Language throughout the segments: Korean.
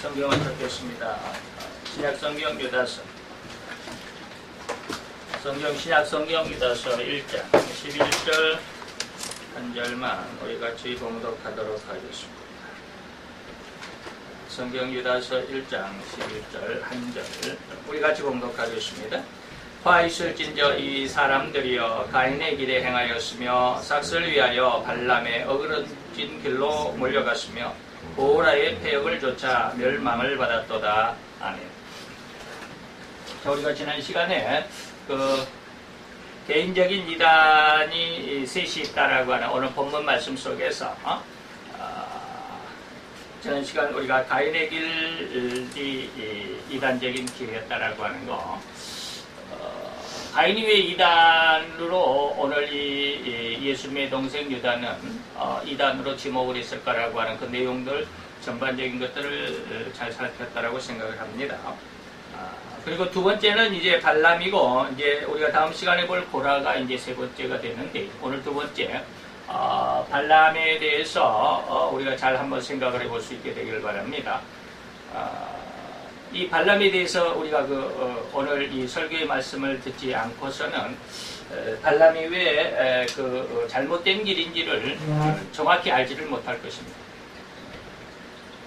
성경을 찾겠습니다. 신약성경 유다서 신약성경 유다서 1장 11절 한 절만 우리 같이 봉독하도록 하겠습니다. 성경 유다서 1장 11절 한 절 우리 같이 봉독하겠습니다. 화 있을진저 이 사람들이여 가인의 길에 행하였으며 삭슬 위하여 발람의 어그러진 길로 몰려갔으며 보라의 폐역을 쫓아 멸망을 받았도다. 아멘. 자, 우리가 지난 시간에 개인적인 이단이 셋이 있다라고 하는 오늘 본문 말씀 속에서 지난 시간 우리가 가인의 길이 이단적인 길이었다라고 하는 거, 가인이 왜 이단으로 오늘 이 예수님의 동생 유다는 이단으로 지목을 했을까라고 하는 그 내용들 전반적인 것들을 잘 살폈다라고 생각을 합니다. 그리고 두 번째는 이제 발람이고, 이제 우리가 다음 시간에 볼 고라가 이제 세 번째가 되는데, 오늘 두 번째 발람에 대해서 우리가 잘 한번 생각을 해볼 수 있게 되기를 바랍니다. 이 발람에 대해서 우리가 오늘 이 설교의 말씀을 듣지 않고서는 발람이 왜 잘못된 길인지를 정확히 알지를 못할 것입니다.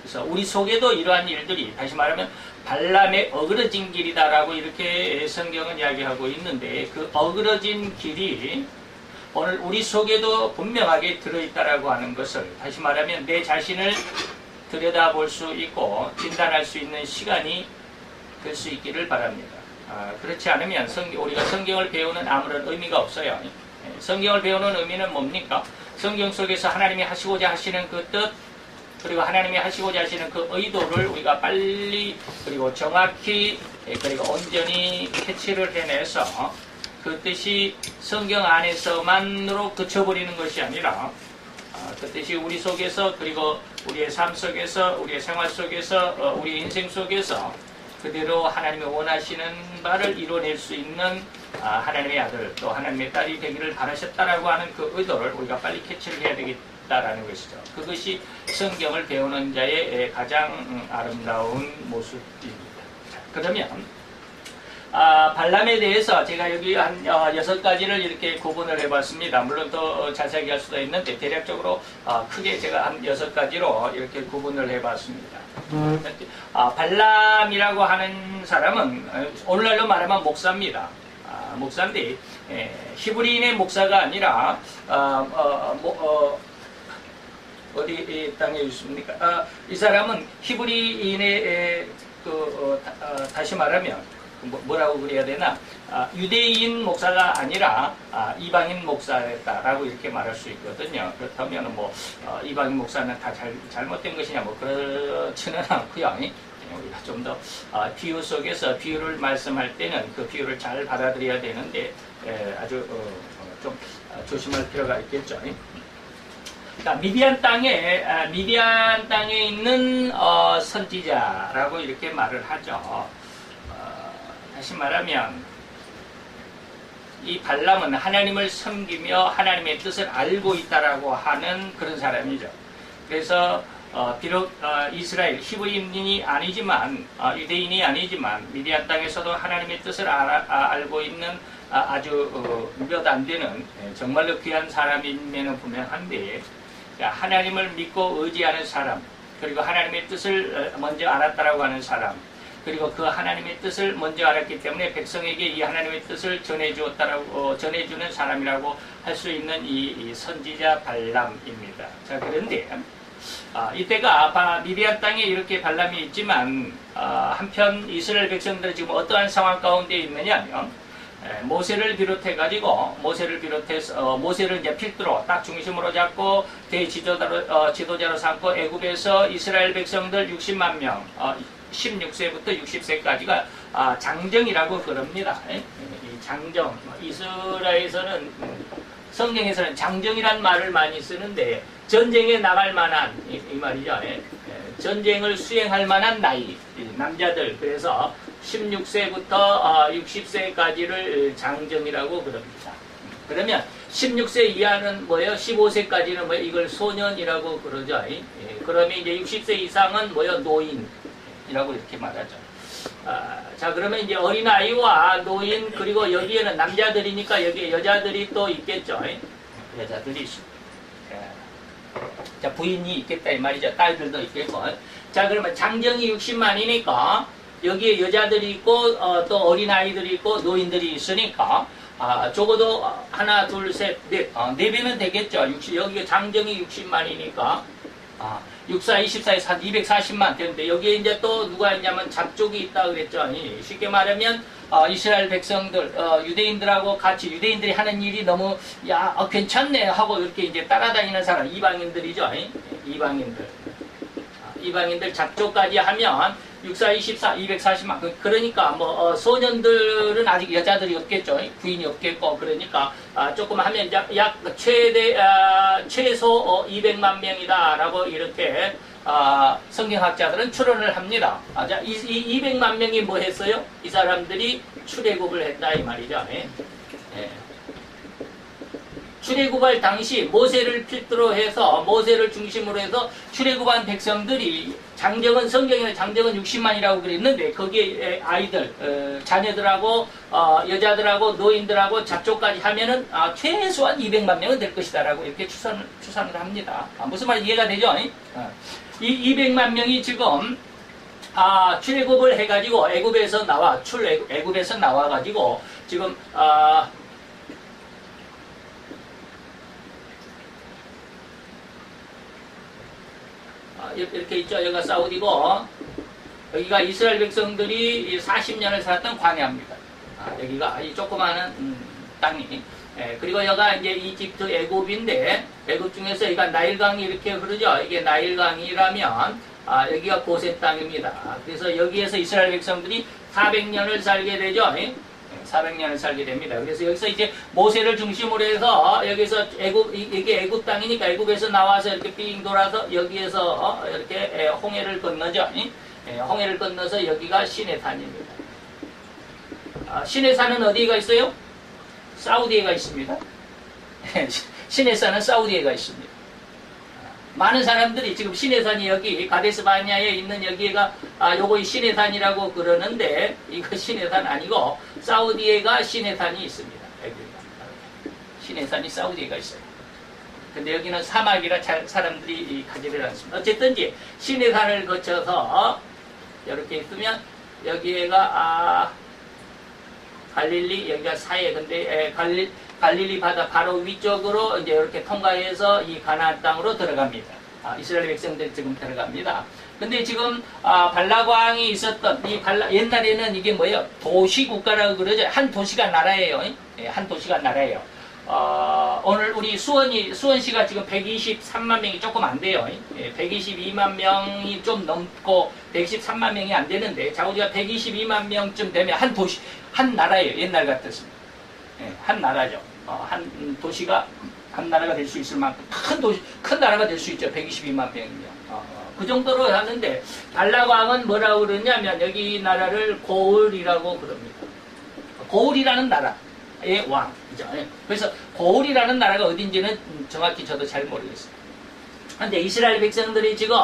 그래서 우리 속에도 이러한 일들이, 다시 말하면 발람의 어그러진 길이다라고 이렇게 성경은 이야기하고 있는데, 그 어그러진 길이 오늘 우리 속에도 분명하게 들어있다라고 하는 것을, 다시 말하면 내 자신을 들여다볼 수 있고 진단할 수 있는 시간이 될 수 있기를 바랍니다. 그렇지 않으면 우리가 성경을 배우는 아무런 의미가 없어요. 성경을 배우는 의미는 뭡니까? 성경 속에서 하나님이 하시고자 하시는 그 뜻, 그리고 하나님이 하시고자 하시는 그 의도를 우리가 빨리, 그리고 정확히, 그리고 온전히 캐치를 해내서 그 뜻이 성경 안에서만으로 그쳐버리는 것이 아니라, 그 뜻이 우리 속에서, 그리고 우리의 삶 속에서, 우리의 생활 속에서, 우리의 인생 속에서 그대로 하나님이 원하시는 바를 이뤄낼 수 있는 하나님의 아들, 또 하나님의 딸이 되기를 바라셨다라고 하는 그 의도를 우리가 빨리 캐치를 해야 되겠다라는 것이죠. 그것이 성경을 배우는 자의 가장 아름다운 모습입니다. 자, 그러면 발람에 대해서 제가 여기 한 6가지를 이렇게 구분을 해봤습니다. 물론 더 자세하게 할 수도 있는데, 대략적으로 크게 제가 한 6가지로 이렇게 구분을 해봤습니다. 발람이라고 하는 사람은 오늘날로 말하면 목사입니다. 목사인데, 히브리인의 목사가 아니라 어디 땅에 있습니까? 이 사람은 히브리인의 다시 말하면 뭐라고 그래야 되나? 유대인 목사가 아니라 이방인 목사였다라고 이렇게 말할 수 있거든요. 그렇다면 이방인 목사는 다 잘못된 것이냐, 그렇지는 않고요. 우리가 좀 더 비유 속에서 비유를 말씀할 때는 그 비유를 잘 받아들여야 되는데, 아주 좀 조심할 필요가 있겠죠. 미디안 땅에 있는 선지자라고 이렇게 말을 하죠. 다시 말하면 이 발람은 하나님을 섬기며 하나님의 뜻을 알고 있다라고 하는 그런 사람이죠. 그래서 비록 이스라엘 히브리인이 아니지만, 유대인이 아니지만 미디안 땅에서도 하나님의 뜻을 알고 있는 아주 몇 안 되는 정말로 귀한 사람임에는 분명한데, 하나님을 믿고 의지하는 사람, 그리고 하나님의 뜻을 먼저 알았다라고 하는 사람, 그리고 그 하나님의 뜻을 먼저 알았기 때문에 백성에게 이 하나님의 뜻을 전해주는 사람이라고 할 수 있는 이 선지자 발람입니다. 자, 그런데 이때가 미디안 땅에 이렇게 발람이 있지만, 한편 이스라엘 백성들은 지금 어떠한 상황 가운데 있느냐면, 모세를 비롯해서 모세를 이제 필두로 딱 중심으로 잡고 대지도자로 삼고 애굽에서 이스라엘 백성들 60만 명, 16세부터 60세까지가 장정이라고 그럽니다. 이 장정, 이스라엘에서는 성경에서는 장정이란 말을 많이 쓰는데, 전쟁에 나갈 만한 이 말이죠. 전쟁을 수행할 만한 나이, 남자들, 그래서 16세부터 60세까지를 장정이라고 그럽니다. 그러면 16세 이하는 뭐예요? 15세까지는 뭐예요? 이걸 소년이라고 그러죠. 그러면 이제 60세 이상은 뭐예요? 노인. 60만이라고 이렇게 말하죠. 자, 그러면 이제 어린아이와 노인, 그리고 여기에는 남자들이니까 여기에 여자들이 또 있겠죠. 여자들이 있습니다. 자, 부인이 있겠다 이 말이죠. 딸들도 있겠고. 자, 그러면 장정이 60만이니까 여기에 여자들이 있고 또 어린아이들이 있고 노인들이 있으니까 적어도 하나, 둘, 셋, 넷, 네 배는 되겠죠. 여기 장정이 60만이니까 6, 4, 24, 240만 되는데 여기에 이제 또 누가 있냐면 잡족이 있다 그랬죠. 쉽게 말하면 이스라엘 백성들, 유대인들하고 같이 유대인들이 하는 일이 너무 괜찮네 하고 이렇게 이제 따라다니는 사람, 이방인들이죠. 이방인들 잡족까지 하면 6, 4, 24, 240만. 그러니까 뭐 소년들은 아직 여자들이 없겠죠. 부인이 없겠고 그러니까 조금 하면 약 최소 200만 명이다라고 이렇게 성경학자들은 추론을 합니다. 자, 이 200만 명이 뭐 했어요? 이 사람들이 출애굽을 했다 이 말이죠. 출애굽할 당시 모세를 필두로 해서 모세를 중심으로 해서 출애굽한 백성들이 장정은 성경에는 장정은 60만이라고 그랬는데 거기에 아이들 자녀들하고 여자들하고 노인들하고 잡족까지 하면은 최소한 200만 명은 될 것이다라고 이렇게 추산을 합니다. 무슨 말인지 이해가 되죠? 이 200만 명이 지금 출애굽을 해가지고 애굽에서 나와가지고 지금 이렇게 있죠. 여기가 사우디고 여기가 이스라엘 백성들이 40년을 살았던 광야입니다. 여기가 이 조그마한 땅이. 그리고 여기가 이제 이집트 애굽인데 애굽 중에서 여기가 나일강이 이렇게 흐르죠. 이게 나일강이라면 여기가 고센 땅입니다. 그래서 여기에서 이스라엘 백성들이 400년을 살게 되죠. 400년을 살게 됩니다. 그래서 여기서 이제 모세를 중심으로 해서 여기서 이게 애굽 땅이니까 애굽에서 나와서 이렇게 삥 돌아서 여기에서 이렇게 홍해를 건너죠. 홍해를 건너서 여기가 시내산입니다. 시내산은 어디가 있어요? 사우디에가 있습니다. 시내산은 사우디에가 있습니다. 많은 사람들이 지금 시내산이 여기 가데스 바냐에 있는 여기가 요거 시내산이라고 그러는데 이거 시내산 아니고 사우디에가 시내산이 있습니다. 시내산이 사우디에가 있어요. 근데 여기는 사막이라 잘 사람들이 가지를 않습니다. 어쨌든지 시내산을 거쳐서 이렇게 있으면 여기가 갈릴리 여기가 사해 근데 갈릴리 바다 바로 위쪽으로 이제 이렇게 통과해서 이 가나안 땅으로 들어갑니다. 이스라엘 백성들이 지금 들어갑니다. 근데 지금 발락왕이 있었던 옛날에는 이게 뭐예요? 도시국가라고 그러죠. 한 도시가 나라예요. 한 도시가 나라예요. 오늘 우리 수원시가 지금 123만 명이 조금 안 돼요. 122만 명이 좀 넘고 123만 명이 안 되는데 자 우리가 122만 명쯤 되면 한 도시 한 나라예요. 옛날 같았습니다. 한 나라죠. 한 도시가 한 나라가 될 수 있을 만큼 큰 나라가 될 수 있죠. 122만 명이면. 그 정도로 하는데 발락왕은 뭐라고 그러냐면 여기 나라를 고을이라고 그럽니다. 고을이라는 나라의 왕이죠. 그래서 고을이라는 나라가 어딘지는 정확히 저도 잘 모르겠어요. 근데 이스라엘 백성들이 지금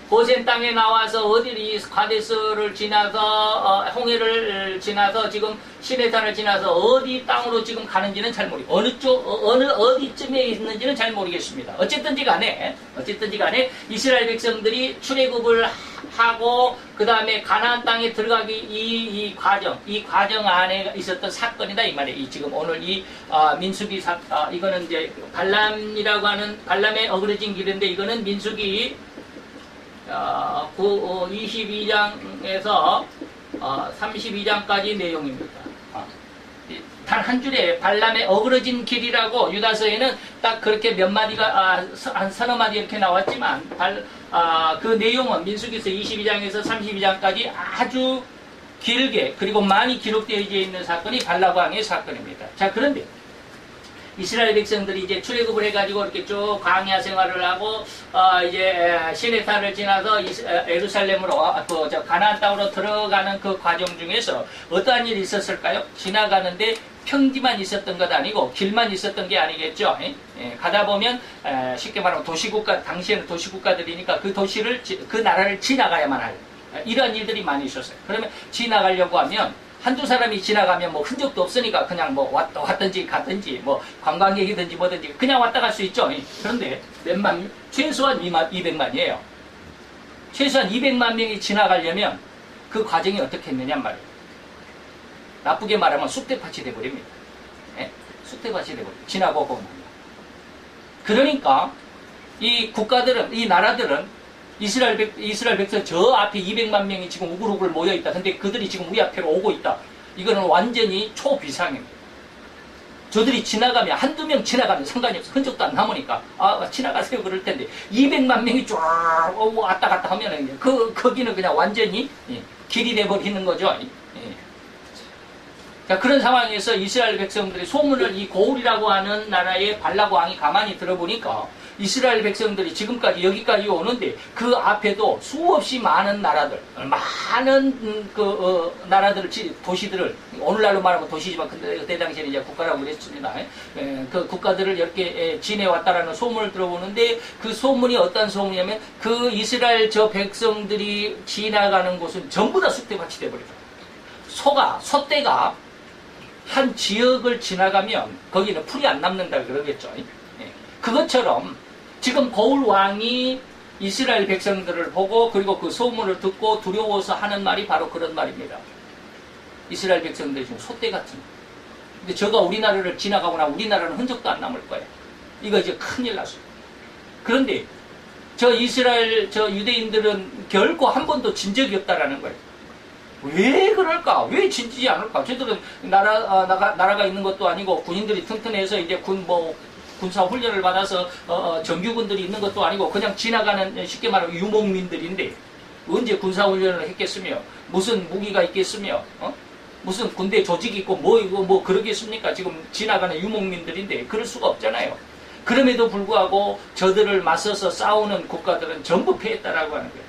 고센 땅에 나와서 어디 가데스를 지나서 홍해를 지나서 지금 시내산을 지나서 어디 땅으로 지금 가는지는 잘 모르고 어디쯤에 있는지는 잘 모르겠습니다. 어쨌든지 간에 이스라엘 백성들이 출애굽을 하고 그 다음에 가나안 땅에 들어가기 이 과정 안에 있었던 사건이다 이 말이에요. 지금 오늘 민수기 이거는 이제 발람이라고 하는 발람의 어그러진 길인데 이거는 민수기 22장에서 32장까지 내용입니다. 단 한 줄에 발람의 어그러진 길이라고 유다서에는 딱 그렇게 몇 마디가 한 서너 마디 이렇게 나왔지만 그 내용은 민수기서 22장에서 32장까지 아주 길게 그리고 많이 기록되어 있는 사건이 발락왕의 사건입니다. 자 그런데 이스라엘 백성들이 이제 출애굽을 해가지고 이렇게 쭉 광야 생활을 하고 이제 시내산을 지나서 예루살렘으로 가나안 땅으로 들어가는 그 과정 중에서 어떠한 일이 있었을까요? 지나가는데 평지만 있었던 것 아니고 길만 있었던 게 아니겠죠. 가다 보면 쉽게 말하면 도시국가 당시에는 도시국가들이니까 그 나라를 지나가야만 할 이러한 일들이 많이 있었어요. 그러면 지나가려고 하면 한두 사람이 지나가면 뭐 흔적도 없으니까 그냥 뭐 왔든지 갔든지 뭐 관광객이든지 뭐든지 그냥 왔다 갈 수 있죠. 그런데 최소한 200만이에요. 최소한 200만 명이 지나가려면 그 과정이 어떻게 했느냐 말이에요. 나쁘게 말하면 쑥대밭이 돼버립니다. 예? 쑥대밭이 돼버립니다. 지나가고 나면. 그러니까 이 국가들은, 이 나라들은 이스라엘 백성 저 앞에 200만 명이 지금 우글우글 모여있다. 근데 그들이 지금 우리 앞으로 오고 있다. 이거는 완전히 초비상입니다. 저들이 지나가면, 한두 명 지나가면 상관이 없어. 흔적도 안 남으니까. 지나가세요. 그럴 텐데. 200만 명이 쫙 왔다 갔다 하면은, 거기는 그냥 완전히 길이 돼버리는 거죠. 자, 그런 상황에서 이스라엘 백성들이 소문을 이 고울이라고 하는 나라의 발락 왕이 가만히 들어보니까 이스라엘 백성들이 지금까지 여기까지 오는데 그 앞에도 수없이 많은 나라들, 많은 나라들, 도시들을, 오늘날로 말하면 도시지만 그때 당시에는 이제 국가라고 그랬습니다. 그 국가들을 이렇게 지내왔다라는 소문을 들어보는데 그 소문이 어떤 소문이냐면 그 이스라엘 저 백성들이 지나가는 곳은 전부 다 쑥대밭이 되어버렸다. 소떼가 한 지역을 지나가면 거기는 풀이 안 남는다 그러겠죠. 그것처럼 지금 고울 왕이 이스라엘 백성들을 보고 그리고 그 소문을 듣고 두려워서 하는 말이 바로 그런 말입니다. 이스라엘 백성들이 지금 소떼 같은. 근데 저가 우리나라를 지나가고 나면 우리나라는 흔적도 안 남을 거예요. 이거 이제 큰일 났어요. 그런데 저 유대인들은 결코 한 번도 진 적이 없다라는 거예요. 왜 그럴까? 왜 진지지 않을까? 저들은 나라가 있는 것도 아니고 군인들이 튼튼해서 이제 군사 훈련을 받아서 정규군들이 있는 것도 아니고 그냥 지나가는 쉽게 말하면 유목민들인데 언제 군사 훈련을 했겠으며 무슨 무기가 있겠으며 무슨 군대 조직이 있고 뭐 그러겠습니까? 지금 지나가는 유목민들인데 그럴 수가 없잖아요. 그럼에도 불구하고 저들을 맞서서 싸우는 국가들은 전부 패했다라고 하는 거예요.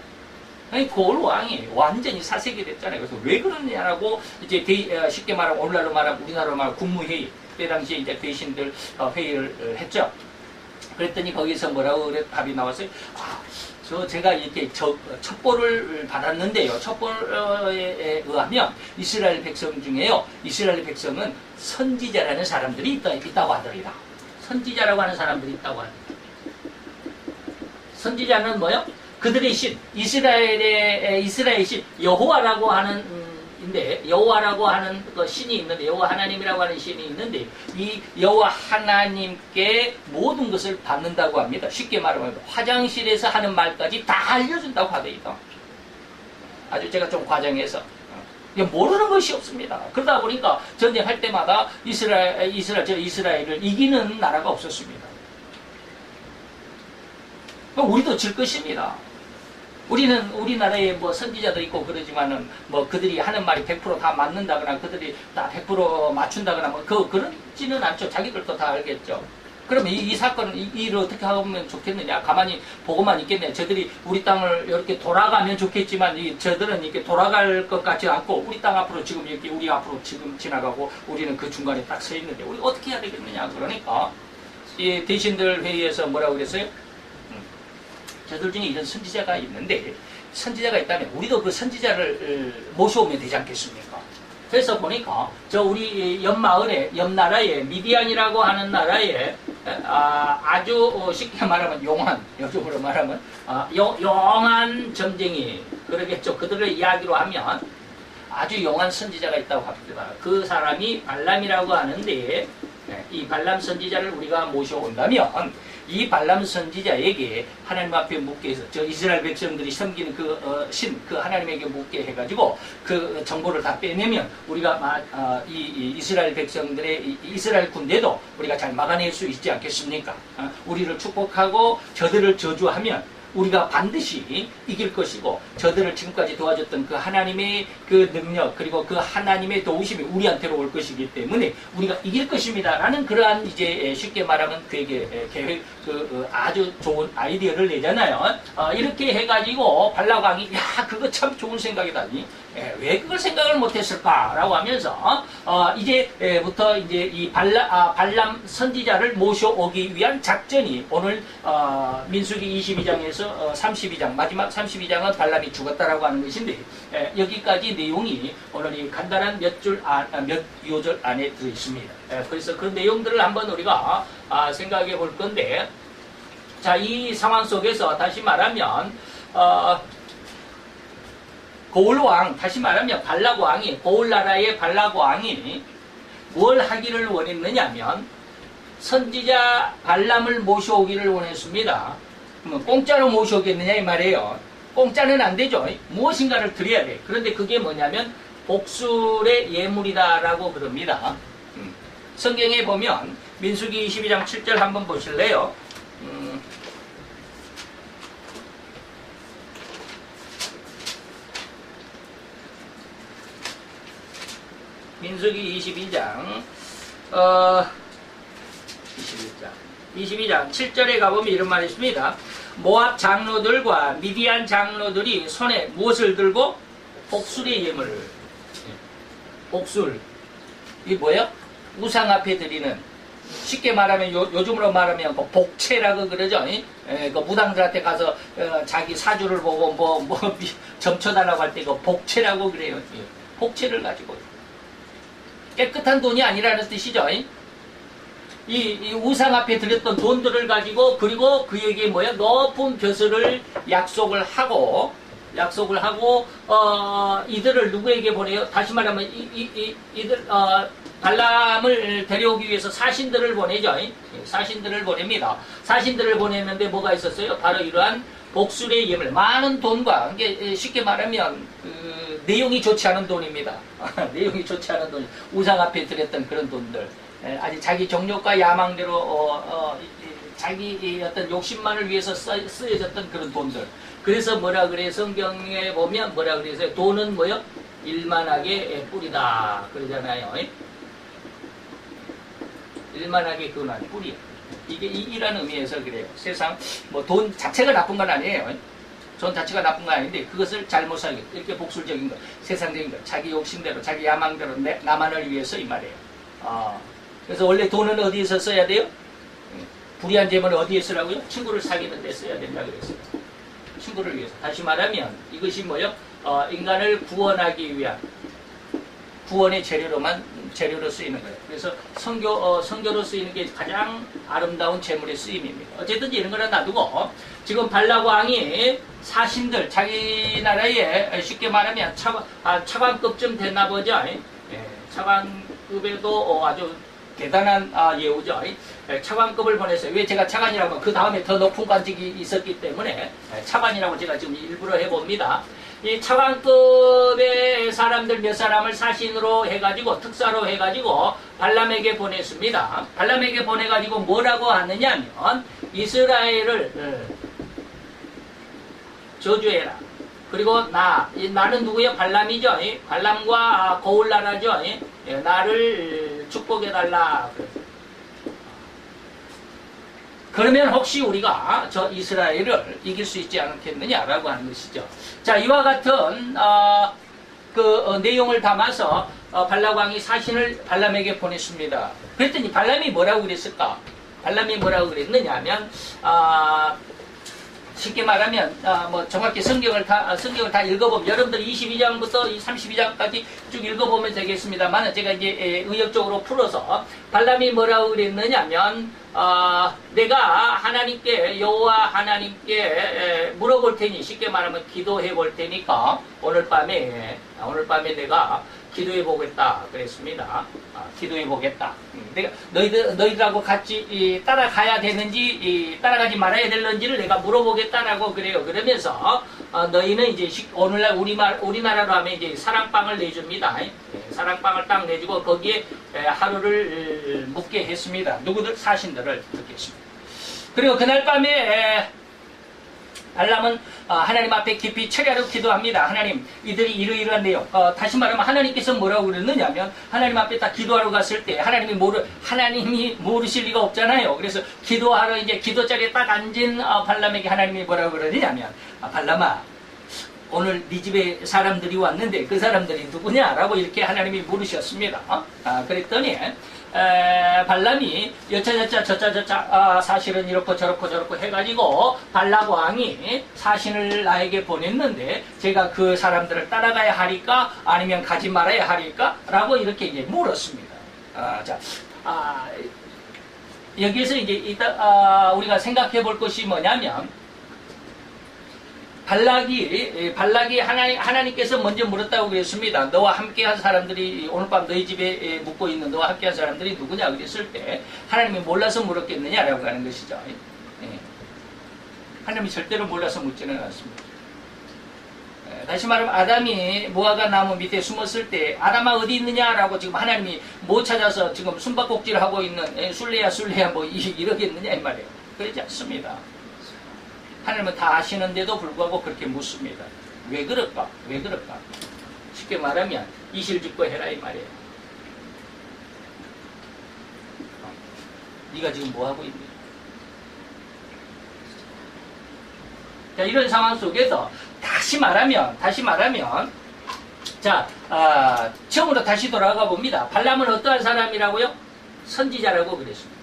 아니, 고울 왕이 완전히 사색이 됐잖아요. 그래서 왜 그러냐라고 이제 쉽게 말하면 오늘날로 말하면 우리나라로 말하면 국무회의 그때 당시에 이제 대신들 회의를 했죠. 그랬더니 거기서 뭐라고 답이 나왔어요? 제가 이렇게 첩보를 받았는데요. 첩보에 의하면 이스라엘 백성 중에요. 이스라엘 백성은 선지자라는 사람들이 있다고 하더라. 선지자라고 하는 사람들이 있다고 하더라. 선지자는 뭐요? 그들의 신, 이스라엘의 신, 여호와라고 하는 여호와라고 하는 그 신이 있는데, 여호와 하나님이라고 하는 신이 있는데, 이 여호와 하나님께 모든 것을 받는다고 합니다. 쉽게 말하면 화장실에서 하는 말까지 다 알려준다고 하더이다. 아주 제가 좀 과장해서. 모르는 것이 없습니다. 그러다 보니까 전쟁할 때마다 이스라엘을 이기는 나라가 없었습니다. 우리도 질 것입니다. 우리나라에 뭐 선지자도 있고 그러지만은 뭐 그들이 하는 말이 100% 다 맞는다거나 그들이 다 100% 맞춘다거나 뭐 그렇지는 않죠. 자기들도 다 알겠죠. 그러면 이 사건은 이 일을 어떻게 하면 좋겠느냐? 가만히 보고만 있겠냐? 저들이 우리 땅을 이렇게 돌아가면 좋겠지만 저들은 이렇게 돌아갈 것 같지 않고 우리 땅 앞으로 지금 이렇게 우리 앞으로 지금 지나가고 우리는 그 중간에 딱 서 있는데 우리 어떻게 해야 되겠느냐? 그러니까 이 대신들 회의에서 뭐라고 그랬어요? 저들 중에 이런 선지자가 있는데 선지자가 있다면 우리도 그 선지자를 모셔오면 되지 않겠습니까? 그래서 보니까 우리 옆나라에 미디안이라고 하는 나라에 아주 쉽게 말하면 요즘으로 말하면 용한 점쟁이 그러겠죠. 그들의 이야기로 하면 아주 용한 선지자가 있다고 합니다. 그 사람이 발람이라고 하는데 이 발람 선지자를 우리가 모셔온다면 이 발람 선지자에게 하나님 앞에 묻게 해서 이스라엘 백성들이 섬기는 그 하나님에게 묻게 해가지고 그 정보를 다 빼내면 우리가 이 이스라엘 백성들의 이스라엘 군대도 우리가 잘 막아낼 수 있지 않겠습니까? 우리를 축복하고 저들을 저주하면 우리가 반드시 이길 것이고 저들을 지금까지 도와줬던 그 하나님의 그 능력 그리고 그 하나님의 도우심이 우리한테로 올 것이기 때문에 우리가 이길 것입니다 라는 그러한 이제 쉽게 말하면 계획 아주 좋은 아이디어를 내잖아요. 이렇게 해가지고 발락왕이 그거 참 좋은 생각이다니 왜 그걸 생각을 못했을까 라고 하면서 이제부터 이제 이 발람 선지자를 모셔오기 위한 작전이 오늘 민수기 22장에서 그래서 32장 마지막 32장은 발람이 죽었다라고 하는 것인데 여기까지 내용이 오늘 이 간단한 몇 요절 안에 들어 있습니다. 그래서 그 내용들을 한번 우리가 생각해 볼 건데, 자, 이 상황 속에서 다시 말하면 고울왕, 다시 말하면 발락 왕이, 고울 나라의 발락 왕이 뭘 하기를 원했느냐면 선지자 발람을 모셔오기를 원했습니다. 그러면 공짜로 모셔오겠느냐 이 말이에요. 공짜는 안 되죠. 무엇인가를 드려야 돼. 그런데 그게 뭐냐면 복술의 예물이다라고 그럽니다. 성경에 보면 민수기 22장 7절 한번 보실래요? 민수기 22장 7절에 가보면 이런 말이 있습니다. 모압 장로들과 미디안 장로들이 손에 무엇을 들고? 복술의 예물을. 복술. 이게 뭐예요? 우상 앞에 드리는, 쉽게 말하면 요즘으로 말하면 그 복채라고 그러죠. 그 무당들한테 가서 자기 사주를 보고 점쳐달라고 할 때 그 복채라고 그래요. 복채를 가지고 깨끗한 돈이 아니라는 뜻이죠. 이 우상 앞에 드렸던 돈들을 가지고, 그리고 그에게 뭐야? 높은 벼슬을 약속을 하고 이들을 누구에게 보내요? 다시 말하면 이들 발람을 데려오기 위해서 사신들을 보내죠. 사신들을 보냅니다. 사신들을 보냈는데 뭐가 있었어요? 바로 이러한 복술의 예물, 많은 돈과, 이게 쉽게 말하면 내용이 좋지 않은 돈입니다. 내용이 좋지 않은 돈, 우상 앞에 드렸던 그런 돈들, 아직 자기 정욕과 야망대로 자기 어떤 욕심만을 위해서 쓰여졌던 그런 돈들. 그래서 뭐라 그래? 성경에 보면 뭐라 그래서 돈은 뭐요? 일만하게 뿌리다 그러잖아요. 일만하게 그만 뿌리. 이게 이런 의미에서 그래요. 세상 뭐 돈 자체가 나쁜 건 아니에요. 돈 자체가 나쁜 건 아닌데 그것을 잘못 사기, 이렇게 복술적인 것, 세상적인 것, 자기 욕심대로, 자기 야망대로 나만을 위해서 이 말이에요. 그래서 원래 돈은 어디에서 써야 돼요? 불의한 재물은 어디에 쓰라고요? 친구를 사귀는 데 써야 된다 그랬어요. 친구를 위해서. 다시 말하면 이것이 뭐요? 인간을 구원하기 위한 구원의 재료로 쓰이는 거예요. 그래서 성교로 쓰이는 게 가장 아름다운 재물의 쓰임입니다. 어쨌든 이런 거는 놔두고, 지금 발락 왕이 사신들, 자기 나라에 쉽게 말하면 차관급쯤 됐나 보죠. 차관급에도 아주 대단한 예우죠. 차관급을 보냈어요. 왜 제가 차관이라고 하면 그 다음에 더 높은 관직이 있었기 때문에 차관이라고 제가 지금 일부러 해봅니다. 이 차관급의 사람들 몇 사람을 사신으로 해가지고, 특사로 해가지고 발람에게 보냈습니다. 발람에게 보내가지고 뭐라고 하느냐면 이스라엘을 저주해라. 그리고 나는 누구예요? 발람이죠. 발람과 고울 나라죠. 나를 축복해달라. 그러면 혹시 우리가 저 이스라엘을 이길 수 있지 않겠느냐라고 하는 것이죠. 자, 이와 같은 내용을 담아서 발락 왕이 사신을 발람에게 보냈습니다. 그랬더니 발람이 뭐라고 그랬을까? 발람이 뭐라고 그랬느냐 하면 쉽게 말하면 뭐 정확히 성경을 다 읽어보면, 여러분들 22장부터 32장까지 쭉 읽어보면 되겠습니다만, 제가 이제 의역적으로 풀어서 발람이 뭐라고 그랬느냐면 내가 하나님께, 여호와 하나님께 물어볼 테니, 쉽게 말하면 기도해 볼 테니까 오늘 밤에 내가 기도해 보겠다 그랬습니다. 기도해 보겠다. 내가 너희들하고 같이 따라가야 되는지 따라가지 말아야 되는지를 내가 물어보겠다라고 그래요. 그러면서 너희는 이제 오늘날 우리나라로 하면 이제 사랑방을 내줍니다. 사랑방을 딱 내주고 거기에 하루를 묵게 했습니다. 누구들? 사신들을 듣겠습니다. 그리고 그날 밤에 발람은 하나님 앞에 깊이 철야로 기도합니다. 하나님, 이들이 이러이러한 내용. 다시 말하면 하나님께서 뭐라고 그랬느냐면, 하나님 앞에 딱 기도하러 갔을 때 하나님이 모르실 리가 없잖아요. 그래서 기도하러 이제 기도자리에 딱 앉은 발람에게 하나님이 뭐라고 그러느냐면, 발람아, 오늘 네 집에 사람들이 왔는데 그 사람들이 누구냐라고 이렇게 하나님이 물으셨습니다. 그랬더니 발람이 여차저차 사실은 이렇고 저렇고 해가지고 발람 왕이 사신을 나에게 보냈는데 제가 그 사람들을 따라가야 하리까 아니면 가지 말아야 하리까 라고 이렇게 이제 물었습니다. 여기에서 이제 우리가 생각해 볼 것이 뭐냐면 발락이 하나님께서 먼저 물었다고 그랬습니다. 너와 함께한 사람들이 오늘 밤 너희 집에 묵고 있는 너와 함께한 사람들이 누구냐 그랬을 때 하나님이 몰라서 물었겠느냐라고 하는 것이죠. 하나님이 절대로 몰라서 묻지는 않습니다. 다시 말하면 아담이 무화과 나무 밑에 숨었을 때 아담아 어디 있느냐라고 지금 하나님이 못 찾아서 지금 숨바꼭질을 하고 있는 술래야 뭐 이러겠느냐 이 말이에요. 그러지 않습니다. 하나님은 다 아시는데도 불구하고 그렇게 묻습니다. 왜 그럴까? 쉽게 말하면 이실직고 해라 이 말이에요. 네가 지금 뭐 하고 있니? 자, 이런 상황 속에서 다시 말하면 처음으로 다시 돌아가 봅니다. 발람은 어떠한 사람이라고요? 선지자라고 그랬습니다.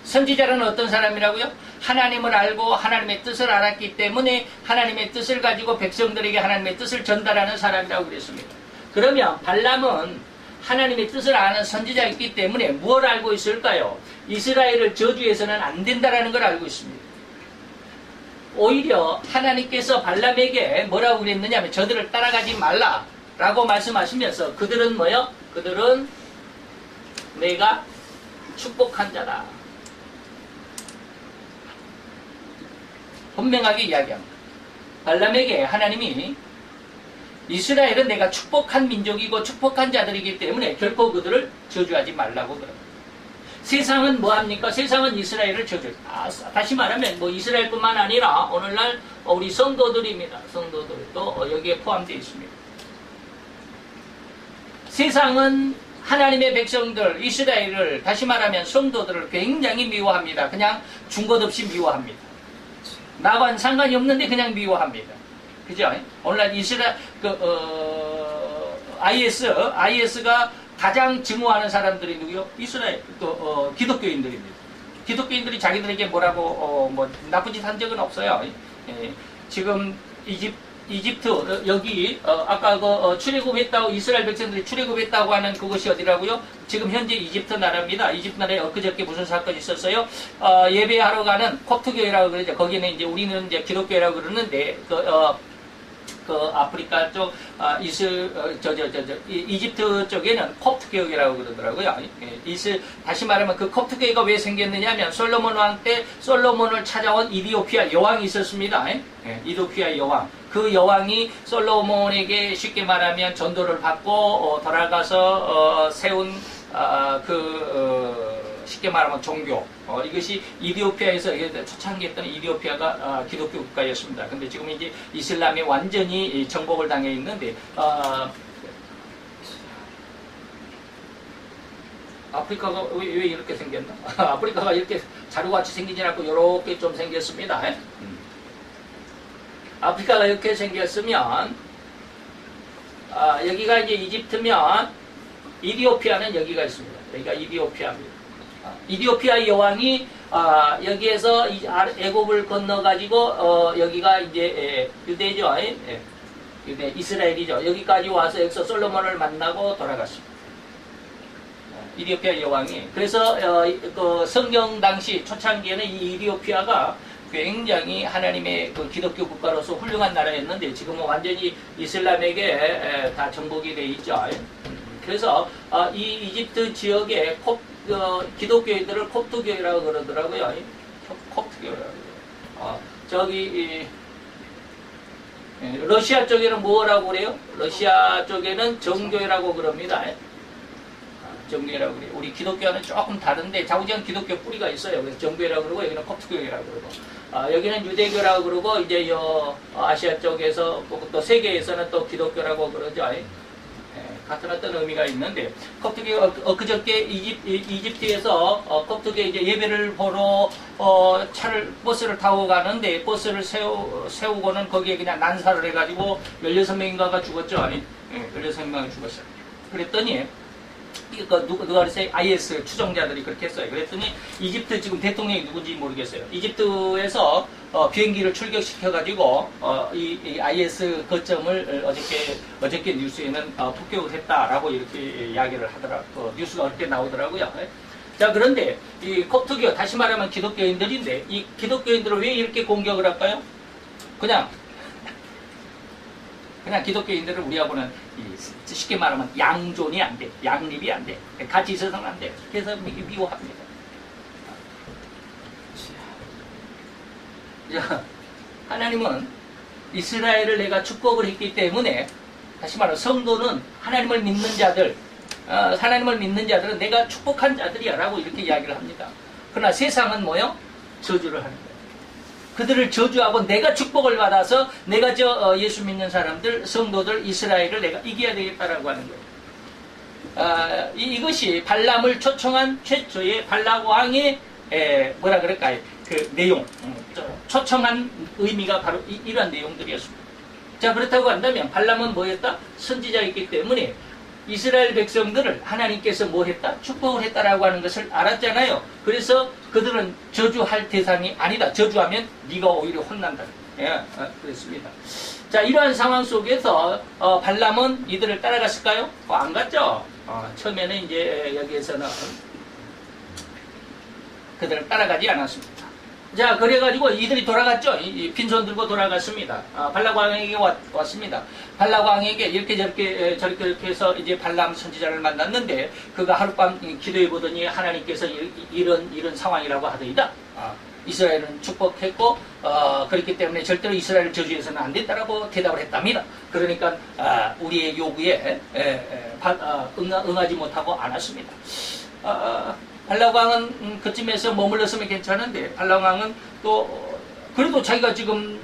선지자는 어떤 사람이라고요? 하나님을 알고 하나님의 뜻을 알았기 때문에 하나님의 뜻을 가지고 백성들에게 하나님의 뜻을 전달하는 사람이라고 그랬습니다. 그러면 발람은 하나님의 뜻을 아는 선지자였기 때문에 무엇을 알고 있을까요? 이스라엘을 저주해서는 안 된다는 걸 알고 있습니다. 오히려 하나님께서 발람에게 뭐라고 그랬느냐 하면 저들을 따라가지 말라라고 말씀하시면서 그들은 뭐요? 그들은 내가 축복한 자다. 분명하게 이야기합니다. 발람에게 하나님이 이스라엘은 내가 축복한 민족이고 축복한 자들이기 때문에 결코 그들을 저주하지 말라고 그럽니다. 세상은 뭐합니까? 세상은 이스라엘을 저주합니다. 다시 말하면 뭐 이스라엘뿐만 아니라 오늘날 우리 성도들입니다. 성도들도 여기에 포함되어 있습니다. 세상은 하나님의 백성들 이스라엘을 다시 말하면 성도들을 굉장히 미워합니다. 그냥 준 것 없이 미워합니다. 나와는 상관이 없는데 그냥 미워합니다. 그죠? 오늘날 이스라엘 IS가 가장 증오하는 사람들이 누구요? 이스라엘 기독교인들입니다. 기독교인들이 자기들에게 뭐라고 뭐 나쁜 짓 한 적은 없어요. 지금 이집트 여기 아까 출애굽했다고 이스라엘 백성들이 출애굽했다고 하는 그것이 어디라고요? 지금 현재 이집트 나라입니다. 이집트 나라에 엊그저께 무슨 사건이 있었어요? 예배하러 가는 콥트교회라고 그러죠. 거기는 이제 우리는 이제 기독교회라고 그러는데 아프리카 쪽 이집트 쪽에는 콥트교회라고 그러더라고요. 다시 말하면 그 콥트교회가 왜 생겼느냐면 솔로몬 왕 때 솔로몬을 찾아온 이디오피아 여왕이 있었습니다. 이디오피아 여왕. 그 여왕이 솔로몬에게 쉽게 말하면 전도를 받고 돌아가서 세운 쉽게 말하면 종교 이것이 이디오피아에서 초창기였던 이디오피아가 기독교 국가였습니다. 근데 지금 이제 이슬람이 완전히 정복을 당해 있는데 아프리카가 왜 이렇게 생겼나? 아프리카가 이렇게 자루같이 생기지 않고 이렇게 좀 생겼습니다. 아프리카가 이렇게 생겼으면 여기가 이제 이집트면 이디오피아는 여기가 있습니다. 여기가 이디오피아입니다. 이디오피아 여왕이 여기에서 애굽을 건너가지고 여기가 이제 유대죠. 유대 이스라엘이죠. 여기까지 와서 여기서 솔로몬을 만나고 돌아갔습니다. 이디오피아 여왕이. 그래서 그 성경 당시 초창기에는 이 이디오피아가 굉장히 하나님의 그 기독교 국가로서 훌륭한 나라였는데 지금은 완전히 이슬람에게 다 정복이 돼 있죠. 그래서 이 이집트 지역의 기독교인들을 콥트교회라고 그러더라고요. 콥트교회라고. 저기 러시아 쪽에는 뭐라고 그래요? 러시아 쪽에는 정교회라고 그럽니다. 정교회라고 그래요. 우리 기독교와는 조금 다른데 자우지간 기독교 뿌리가 있어요. 그래서 정교회라고 그러고 여기는 콥트교회라고 그러고. 여기는 유대교라고 그러고 이제 아시아 쪽에서 또 세계에서는 또 기독교라고 그러죠. 같은 어떤 의미가 있는데 콥트교 그저께 이집트에서 콥트교 이제 예배를 보러 버스를 타고 가는데 버스를 세우고는 거기에 그냥 난사를 해가지고 16명인가가 죽었죠. 16명이 죽었어요. 그랬더니 누가 그랬어요? IS 추종자들이 그렇게 했어요. 그랬더니 이집트 지금 대통령이 누군지 모르겠어요. 이집트에서 비행기를 출격시켜가지고 이 IS 거점을 어저께 뉴스에는 폭격을 했다라고 이렇게 이야기를 하더라고요. 뉴스가 그렇게 나오더라고요. 자, 그런데 이 콥트교, 다시 말하면 기독교인들인데 이 기독교인들을 왜 이렇게 공격을 할까요? 그냥 기독교인들은 우리하고는 쉽게 말하면 양존이 안 돼. 양립이 안 돼. 같이 있어서는 안 돼. 그래서 미워합니다. 자, 하나님은 이스라엘을 내가 축복을 했기 때문에 다시 말하면 성도는 하나님을 믿는 자들, 하나님을 믿는 자들은 내가 축복한 자들이야 라고 이렇게 이야기를 합니다. 그러나 세상은 뭐요? 저주를 하는 거예요. 그들을 저주하고 내가 축복을 받아서 내가 예수 믿는 사람들, 성도들, 이스라엘을 내가 이겨야 되겠다라고 하는 거예요. 이것이 발람을 초청한 최초의 발락 왕의 뭐라 그럴까요? 그 내용, 초청한 의미가 바로 이러한 내용들이었습니다. 자, 그렇다고 한다면 발람은 뭐였다? 선지자였기 때문에 이스라엘 백성들을 하나님께서 뭐 했다? 축복을 했다라고 하는 것을 알았잖아요. 그래서 그들은 저주할 대상이 아니다. 저주하면 네가 오히려 혼난다. 예, 그랬습니다. 자, 이러한 상황 속에서 발람은 이들을 따라갔을까요? 안 갔죠. 처음에는 이제 여기에서는 그들을 따라가지 않았습니다. 자, 그래가지고 이들이 돌아갔죠. 빈손 들고 돌아갔습니다. 발락 왕에게 왔습니다. 발락 왕에게 이렇게 저렇게 해서 이제 발람 선지자를 만났는데 그가 하룻밤 기도해 보더니 하나님께서 이런 상황이라고 하더이다. 이스라엘은 축복했고 그렇기 때문에 절대로 이스라엘을 저주해서는 안 된다라고 대답을 했답니다. 그러니까 우리의 요구에 응하지 못하고 않았습니다. 발락 왕은 그쯤에서 머물렀으면 괜찮은데 발락 왕은 또 그래도 자기가 지금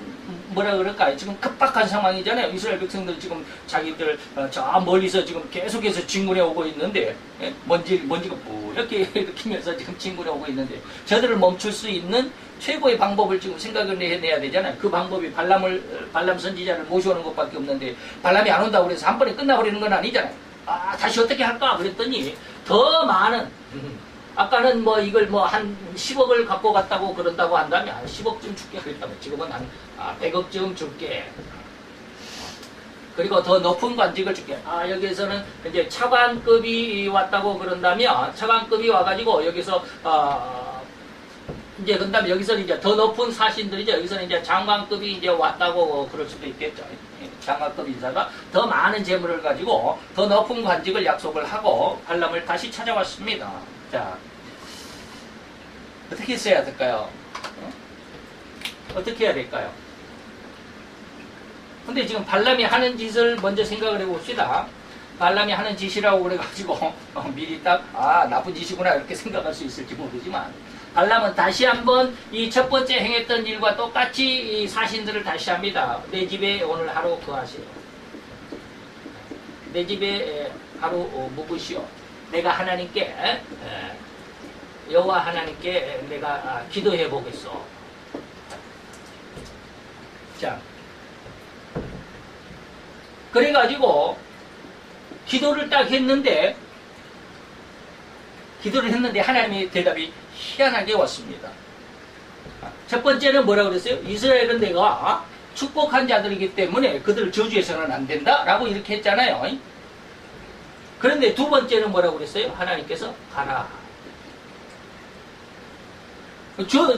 뭐라 그럴까요? 지금 급박한 상황이잖아요. 이스라엘 백성들 지금 자기들 저 멀리서 지금 계속해서 진군해 오고 있는데 먼지가 뿌옇게 일으키면서 지금 진군해 오고 있는데 저들을 멈출 수 있는 최고의 방법을 지금 생각을 해내야 되잖아요. 그 방법이 발람 선지자를 모셔오는 것밖에 없는데 발람이 안 온다고 그래서 한 번에 끝나버리는 건 아니잖아요. 다시 어떻게 할까? 그랬더니 더 많은 아까는 뭐 이걸 뭐 한 10억을 갖고 갔다고 그런다고 한다면 10억쯤 줄게 그랬다고 지금은 한 100억쯤 줄게. 그리고 더 높은 관직을 줄게. 여기에서는 이제 차관급이 왔다고 그런다면 차관급이 와가지고 여기서 이제 그다음에 여기서 이제 더 높은 사신들이죠. 여기서는 이제 장관급이 이제 왔다고 그럴 수도 있겠죠. 장관급 인사가 더 많은 재물을 가지고 더 높은 관직을 약속을 하고 발람을 다시 찾아왔습니다. 자, 어떻게 했어야 될까요? 어떻게 해야 될까요? 근데 지금 발람이 하는 짓을 먼저 생각을 해봅시다. 발람이 하는 짓이라고 그래가지고 미리 딱 나쁜 짓이구나 이렇게 생각할 수 있을지 모르지만 발람은 다시 한번 이 첫 번째 행했던 일과 똑같이 이 사신들을 다시 합니다. 내 집에 오늘 하루 거하시오. 내 집에 하루 묵으시오. 내가 하나님께 여호와 하나님께 내가 기도해 보겠소. 자, 그래가지고 기도를 딱 했는데 하나님의 대답이 희한하게 왔습니다. 첫 번째는 뭐라고 그랬어요? 이스라엘은 내가 축복한 자들이기 때문에 그들을 저주해서는 안 된다 라고 이렇게 했잖아요. 그런데 두 번째는 뭐라고 그랬어요? 하나님께서 가라.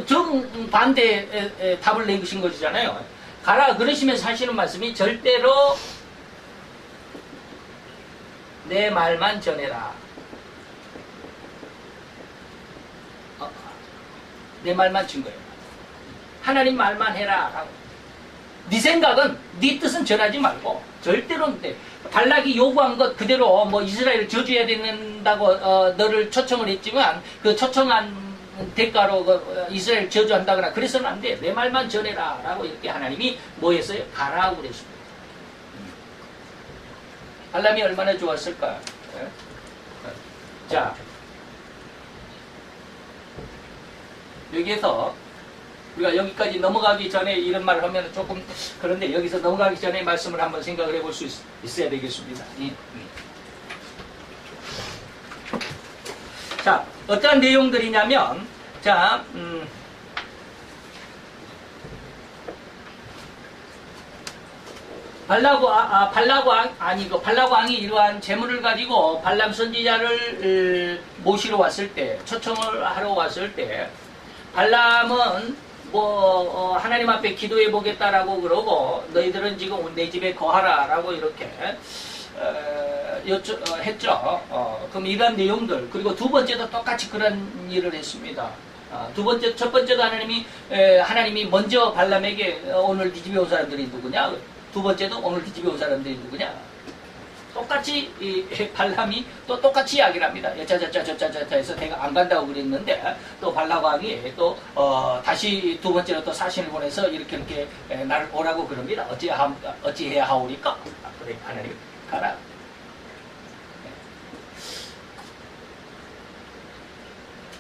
정반대 답을 내신 것이잖아요. 가라 그러시면서 하시는 말씀이 절대로 내 말만 전해라. 내 말만 준 거예요. 하나님 말만 해라. 라고. 네 생각은, 네 뜻은 전하지 말고 절대로 발락이 요구한 것 그대로 뭐 이스라엘을 저주해야 된다고 너를 초청을 했지만 그 초청한 대가로 이스라엘 저주한다거나 그래서는 안 돼. 내 말만 전해라. 라고 이렇게 하나님이 뭐 했어요? 가라고 그랬습니다. 발람이 얼마나 좋았을까? 자, 여기에서 우리가 여기까지 넘어가기 전에 이런 말을 하면 조금 그런데 여기서 넘어가기 전에 말씀을 한번 생각을 해볼 수 있어야 되겠습니다. 자, 어떠한 내용들이냐면, 자, 발락 왕이 이러한 재물을 가지고 발람 선지자를 모시러 왔을 때, 초청을 하러 왔을 때, 발람은 하나님 앞에 기도해 보겠다라고 그러고, 너희들은 지금 내 집에 거하라라고 이렇게 했죠. 그럼 이런 내용들, 그리고 두 번째도 똑같이 그런 일을 했습니다. 첫 번째도 하나님이 먼저 발람에게 오늘 네 집에 온 사람들이 누구냐? 두 번째도 오늘 네 집에 온 사람들이 누구냐? 똑같이 발람이 또 똑같이 이야기를 합니다. 저짜짜짜짜짜 해서 내가 안 간다고 그랬는데 또 발락왕이 또 다시 두 번째로 또 사신을 보내서 이렇게 나를 오라고 그럽니다. 어찌해야 하오리까? 그래 하나님 가라.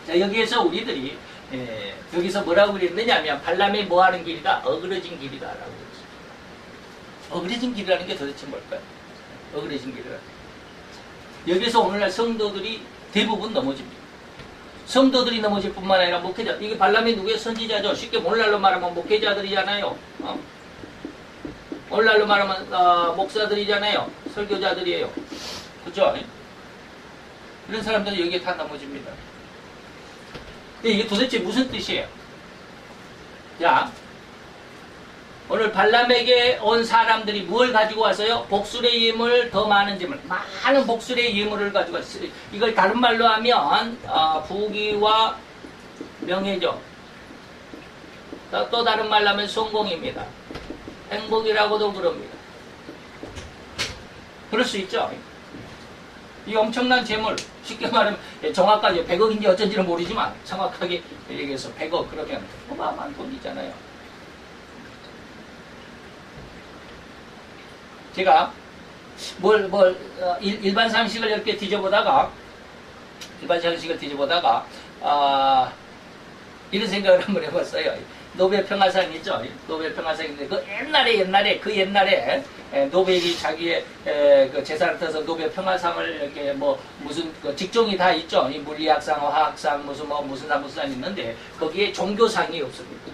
자, 여기에서 우리들이 여기서 뭐라고 그랬느냐면 발람이 뭐하는 길이다? 어그러진 길이다라고 그랬어요. 어그러진 길이라는 게 도대체 뭘까요? 어그러진 길이라는 게. 여기서 오늘날 성도들이 대부분 넘어집니다. 성도들이 넘어질 뿐만 아니라 목회자. 이게 발람이 누구의 선지자죠? 쉽게 오늘날로 말하면 목회자들이잖아요. 오늘날로 말하면 목사들이잖아요. 설교자들이에요. 그렇죠? 이런 사람들이 여기에 다 넘어집니다. 근데 이게 도대체 무슨 뜻이에요? 자, 오늘 발람에게 온 사람들이 뭘 가지고 왔어요? 복술의 예물, 더 많은 재물. 많은 복술의 예물을 가지고 왔어요. 이걸 다른 말로 하면 부귀와 명예죠. 또 다른 말로 하면 성공입니다. 행복이라고도 그럽니다. 그럴 수 있죠. 이 엄청난 재물, 쉽게 말하면 정확하게 100억인지 어쩐지는 모르지만 정확하게 얘기해서 100억 그러면 어마어마한 돈이잖아요. 제가 일반 상식을 이렇게 뒤져보다가 이런 생각을 한번 해봤어요. 노벨 평화상 있죠? 노벨 평화상인데 옛날에 노벨이 자기의 그 재산을 터서 노벨 평화상을 이렇게 무슨 직종이 다 있죠? 물리학상, 화학상, 무슨 상 있는데 거기에 종교상이 없습니다.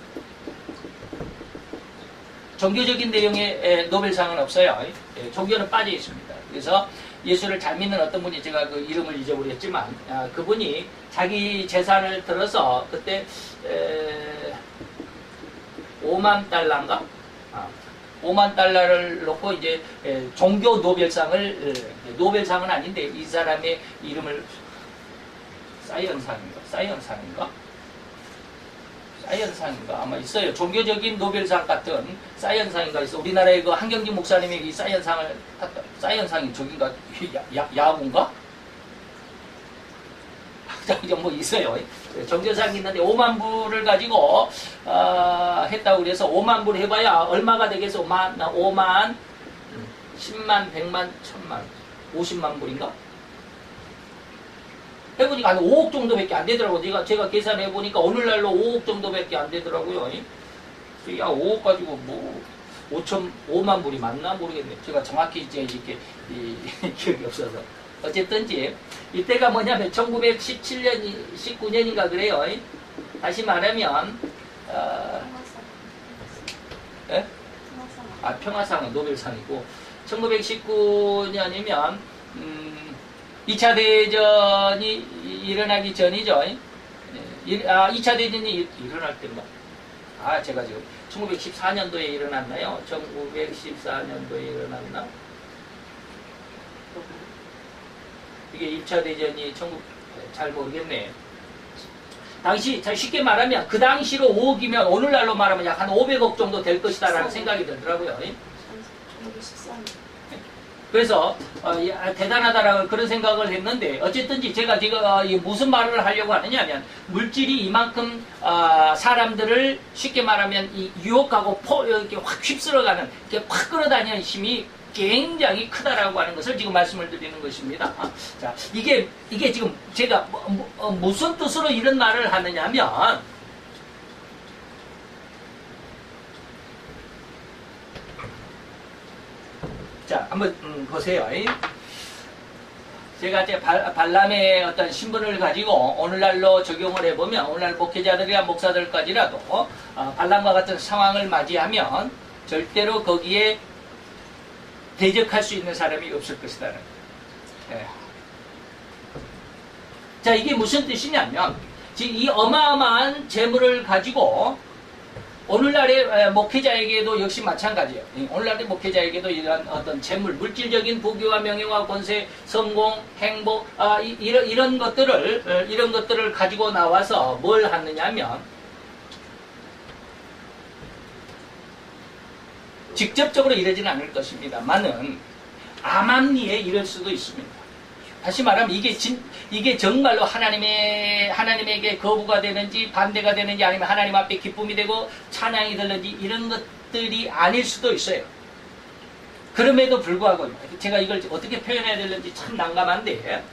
종교적인 내용의 노벨상은 없어요. 종교는 빠져 있습니다. 그래서 예수를 잘 믿는 어떤 분이, 제가 그 이름을 잊어버렸지만, 그분이 자기 재산을 들어서 그때 5만 달러인가? 5만 달러를 놓고 이제 종교 노벨상을, 노벨상은 아닌데 이 사람의 이름을 사이언상인가 아마 있어요. 종교적인 노벨상 같은 사이언상인가 있어. 우리나라의 그 한경진 목사님이 이 사이언상을 탔다. 사이언상이 저긴가? 야구인가? 뭐 있어요. 종교상이 있는데 5만 불을 가지고 했다고 그래서 5만 불 해봐야 얼마가 되겠어? 5만, 10만, 100만, 1000만, 50만 불인가? 해보니까 한 5억 정도밖에 안 되더라고요. 제가 계산해보니까 오늘날로 5억 정도밖에 안 되더라고요. 야, 5억 가지고 5만 불이 맞나 모르겠네요. 제가 정확히 이제 이렇게 기억이 없어서. 어쨌든지 이때가 뭐냐면 1917년, 19년인가 그래요. 다시 말하면 평화상은 노벨상이고 1919년이면 2차 대전이 일어나기 전이죠. 2차 대전이 일어날 때인가? 제가 지금 1914년도에 일어났나요? 1914년도에 일어났나? 이게 1차 대전이 잘 모르겠네. 당시, 쉽게 말하면 그 당시로 5억이면 오늘날로 말하면 약 한 500억 정도 될 것이다라는 생각이 들더라고요. 1914년. 그래서 대단하다라는 그런 생각을 했는데, 어쨌든지 제가 지금 무슨 말을 하려고 하느냐면, 물질이 이만큼 사람들을 쉽게 말하면 유혹하고 이렇게 확 휩쓸어가는, 이렇게 확 끌어다니는 힘이 굉장히 크다라고 하는 것을 지금 말씀을 드리는 것입니다. 자, 이게 지금 제가 무슨 뜻으로 이런 말을 하느냐면, 자, 한번 보세요. 제가 이제 발람의 어떤 신분을 가지고 오늘날로 적용을 해보면 오늘날 목회자들이나 목사들까지라도 발람과 같은 상황을 맞이하면 절대로 거기에 대적할 수 있는 사람이 없을 것이다는 거예요. 예. 자, 이게 무슨 뜻이냐면 지금 이 어마어마한 재물을 가지고 오늘날의 목회자에게도 역시 마찬가지예요. 오늘날의 목회자에게도 이러한 어떤 재물, 물질적인 부귀와 명예와 권세, 성공, 행복, 이런 것들을 가지고 나와서 뭘 하느냐면 직접적으로 이러지는 않을 것입니다만은 암암리에 이럴 수도 있습니다. 다시 말하면 이게 정말로 하나님에게 거부가 되는지 반대가 되는지 아니면 하나님 앞에 기쁨이 되고 찬양이 되는지 이런 것들이 아닐 수도 있어요. 그럼에도 불구하고 제가 이걸 어떻게 표현해야 되는지 참 난감한데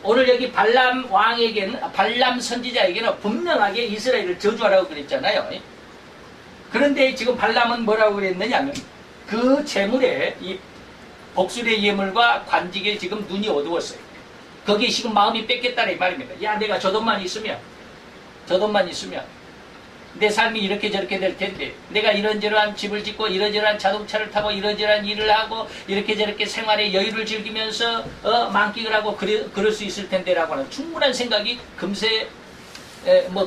오늘 여기 발람 선지자에게는 분명하게 이스라엘을 저주하라고 그랬잖아요. 그런데 지금 발람은 뭐라고 그랬느냐면 그 재물에 이 복술의 예물과 관직에 지금 눈이 어두웠어요. 거기에 지금 마음이 뺏겠다는 이 말입니다. 야, 내가 저 돈만 있으면 내 삶이 이렇게 저렇게 될 텐데 내가 이런저런 집을 짓고 이런저런 자동차를 타고 이런저런 일을 하고 이렇게 저렇게 생활의 여유를 즐기면서 만끽을 하고 그럴 수 있을 텐데라고 하는 충분한 생각이 금세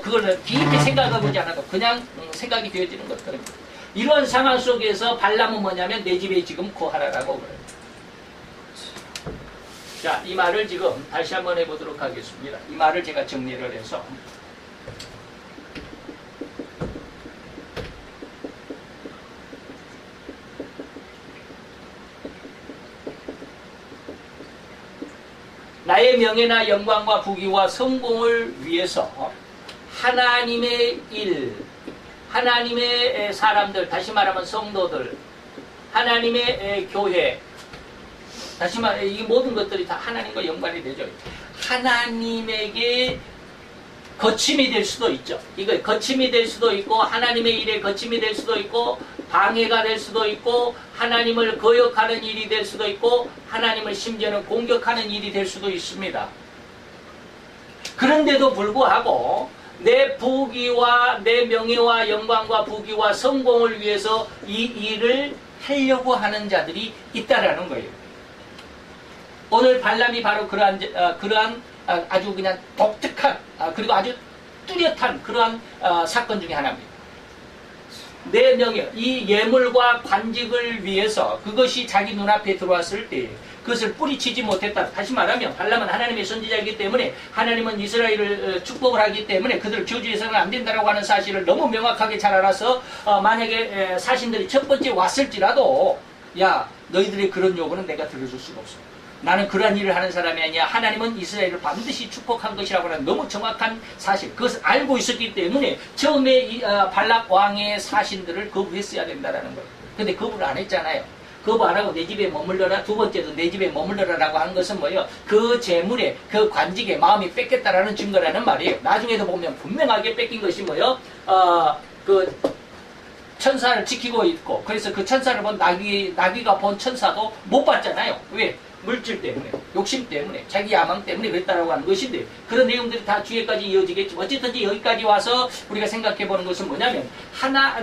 그걸 깊이 생각해보지 않아도 그냥 생각이 되어지는 것들입니다. 이런 상황 속에서 발람은 뭐냐면 내 집에 지금 거하라라고 그래요. 자, 이 말을 지금 다시 한번 해보도록 하겠습니다. 이 말을 제가 정리를 해서 나의 명예나 영광과 부귀와 성공을 위해서 하나님의 일, 하나님의 사람들, 다시 말하면 성도들, 하나님의 교회, 다시 말해 이 모든 것들이 다 하나님과 연관이 되죠. 하나님에게 거침이 될 수도 있죠. 이거 거침이 될 수도 있고 하나님의 일에 거침이 될 수도 있고 방해가 될 수도 있고 하나님을 거역하는 일이 될 수도 있고 하나님을 심지어는 공격하는 일이 될 수도 있습니다. 그런데도 불구하고 내 부귀와 내 명예와 영광과 부귀와 성공을 위해서 이 일을 하려고 하는 자들이 있다라는 거예요. 오늘 발람이 바로 그러한 아주 그냥 독특한 그리고 아주 뚜렷한 그러한 사건 중에 하나입니다. 내 명예, 이 예물과 관직을 위해서 그것이 자기 눈앞에 들어왔을 때 그것을 뿌리치지 못했다. 다시 말하면 발람은 하나님의 선지자이기 때문에 하나님은 이스라엘을 축복을 하기 때문에 그들을 저주해서는 안 된다라고 하는 사실을 너무 명확하게 잘 알아서 만약에 사신들이 첫 번째 왔을지라도 야, 너희들의 그런 요구는 내가 들어줄 수가 없어. 나는 그러한 일을 하는 사람이 아니야. 하나님은 이스라엘을 반드시 축복한 것이라고 하는 너무 정확한 사실, 그것을 알고 있었기 때문에 처음에 발락 왕의 사신들을 거부했어야 된다는 거예요. 근데 거부를 안 했잖아요. 거부 안 하고 내 집에 머물러라. 두 번째도 내 집에 머물러라라고 한 것은 뭐예요? 그 재물에, 그 관직에 마음이 뺏겼다라는 증거라는 말이에요. 나중에도 보면 분명하게 뺏긴 것이 뭐예요? 그 천사를 지키고 있고, 그래서 그 천사를 본 나귀가 본 천사도 못 봤잖아요. 왜? 물질 때문에, 욕심 때문에, 자기 야망 때문에 그랬다라고 하는 것인데 그런 내용들이 다 뒤에까지 이어지겠지. 어쨌든지 여기까지 와서 우리가 생각해 보는 것은 뭐냐면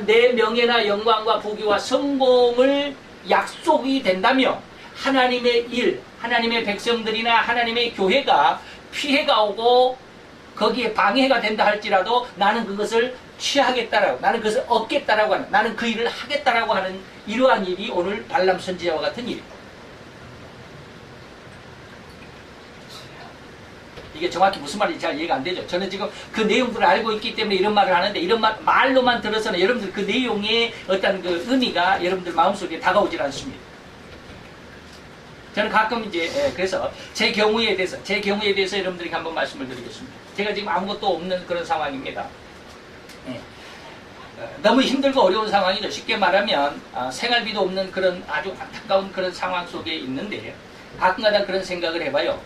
내 명예나 영광과 부귀와 성공을 약속이 된다면 하나님의 일, 하나님의 백성들이나 하나님의 교회가 피해가 오고 거기에 방해가 된다 할지라도 나는 그것을 취하겠다라고, 나는 그것을 얻겠다라고 하는, 나는 그 일을 하겠다라고 하는 이러한 일이 오늘 발람 선지자와 같은 일입니다. 이게 정확히 무슨 말인지 잘 이해가 안 되죠. 저는 지금 그 내용들을 알고 있기 때문에 이런 말을 하는데 이런 말로만 들어서는 여러분들 그 내용의 어떤 그 의미가 여러분들 마음속에 다가오질 않습니다. 저는 가끔 이제 그래서 제 경우에 대해서 여러분들에게 한번 말씀을 드리겠습니다. 제가 지금 아무것도 없는 그런 상황입니다. 너무 힘들고 어려운 상황이죠. 쉽게 말하면 생활비도 없는 그런 아주 안타까운 그런 상황 속에 있는데 가끔가다 그런 생각을 해봐요.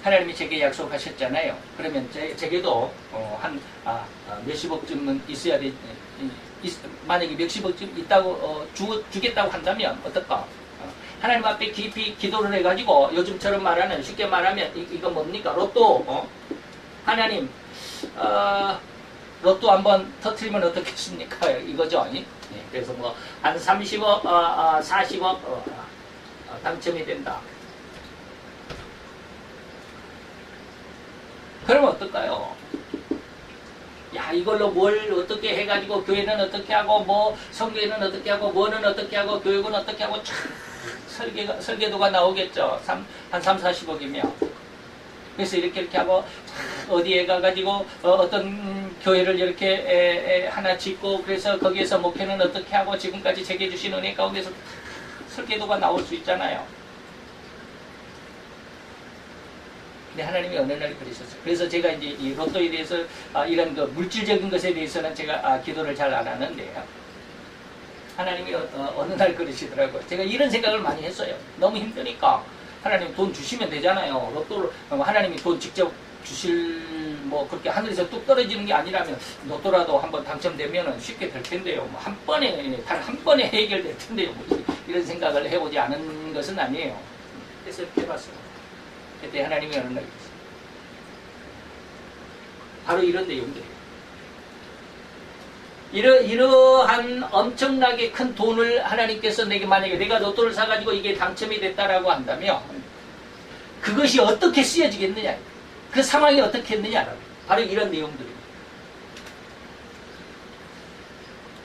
하나님이 제게 약속하셨잖아요. 그러면 제게도 한 몇십억쯤은 있어야 돼. 만약에 몇십억쯤 있다고 주겠다고 한다면 어떨까? 하나님 앞에 깊이 기도를 해가지고 요즘처럼 말하는 쉽게 말하면 이거 뭡니까? 로또 하나님 로또 한번 터트리면 어떻겠습니까? 이거죠. 네, 그래서 뭐 한 30억, 40억 당첨이 된다. 그러면 어떨까요? 야, 이걸로 뭘 어떻게 해가지고 교회는 어떻게 하고 뭐 성교회는 어떻게 하고 뭐는 어떻게 하고 교육은 어떻게 하고 참 설계도가 나오겠죠. 한 3, 40억이면. 그래서 이렇게 하고 어디에 가가지고 어떤 교회를 이렇게 하나 짓고 그래서 거기에서 목회는 어떻게 하고 지금까지 제게 주신 은혜 가운데서 설계도가 나올 수 있잖아요. 근데 하나님이 어느 날 그러셨어요. 그래서 제가 이제 이 로또에 대해서 이런 그 물질적인 것에 대해서는 제가 기도를 잘 안 하는데요. 하나님이 어느 날 그러시더라고요. 제가 이런 생각을 많이 했어요. 너무 힘드니까 하나님 돈 주시면 되잖아요. 로또를 하나님이 돈 직접 주실 뭐 그렇게 하늘에서 뚝 떨어지는 게 아니라면 로또라도 한번 당첨되면은 쉽게 될 텐데요. 뭐 한 번에 단 한 번에 해결될 텐데요. 뭐 이런 생각을 해보지 않은 것은 아니에요. 그래서 이렇게 해봤어요. 그때 하나님이 어느 날 그랬어요. 바로 이런 내용들이에요. 이러한 엄청나게 큰 돈을 하나님께서 내게 만약에 내가 로또를 사가지고 이게 당첨이 됐다라고 한다면 그것이 어떻게 쓰여지겠느냐. 그 상황이 어떻게 했느냐. 바로 이런 내용들입니다.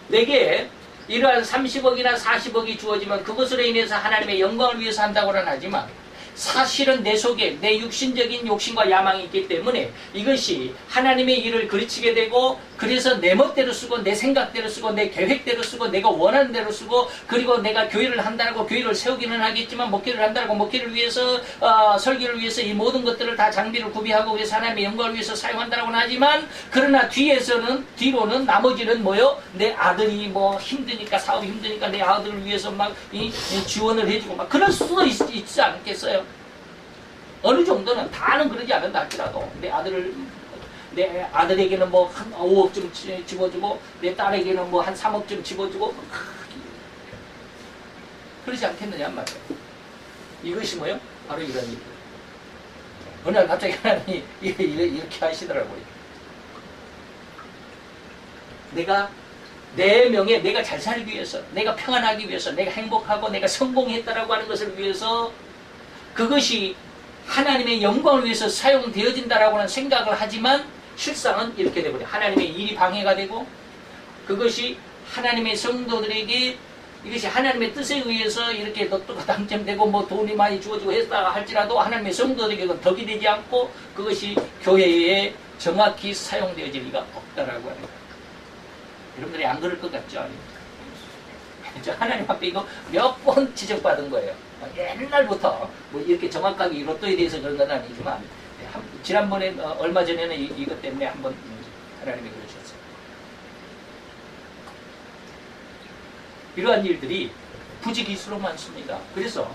내게 이러한 30억이나 40억이 주어지면 그것으로 인해서 하나님의 영광을 위해서 한다고는 하지만 사실은 내 속에 내 육신적인 욕심과 야망이 있기 때문에 이것이 하나님의 일을 그르치게 되고 그래서 내 멋대로 쓰고 내 생각대로 쓰고 내 계획대로 쓰고 내가 원하는 대로 쓰고 그리고 내가 교회를 한다고 교회를 세우기는 하겠지만 목회를 한다고 목회를 위해서 설교를 위해서 이 모든 것들을 다 장비를 구비하고 그래서 하나님의 영광을 위해서 사용한다고는 하지만 그러나 뒤로는 나머지는 뭐요? 내 아들이 뭐 힘드니까 사업이 힘드니까 내 아들을 위해서 막 지원을 해주고 막 그럴 수도 있지 않겠어요? 어느 정도는 다는 그러지 않는다 할지라도 내 아들에게는 뭐 한 5억쯤 집어주고 내 딸에게는 뭐 한 3억쯤 집어주고 그러지 않겠느냐 말이에요. 이것이 뭐요? 바로 이런 일이에요. 어느 날 갑자기 하나님이 이렇게 하시더라고요. 내가 내 명예, 내가 잘 살기 위해서, 내가 평안하기 위해서, 내가 행복하고 내가 성공했다라고 하는 것을 위해서 그것이 하나님의 영광을 위해서 사용되어진다라고 하는 생각을 하지만 실상은 이렇게 되버려요. 하나님의 일이 방해가 되고 그것이 하나님의 성도들에게 이것이 하나님의 뜻에 의해서 이렇게 로또가 당첨되고 뭐 돈이 많이 주어지고 했다 할지라도 하나님의 성도들에게는 덕이 되지 않고 그것이 교회에 정확히 사용되어질 리가 없다라고 하는 거예요. 여러분들이 안 그럴 것 같죠? 저 하나님 앞에 이거 몇 번 지적받은 거예요. 옛날부터 뭐 이렇게 정확하게 이 로또에 대해서 그런 건 아니지만 지난번에 얼마 전에는 이것 때문에 한번 하나님이 그러셨어요. 이러한 일들이 부지기수로 많습니다. 그래서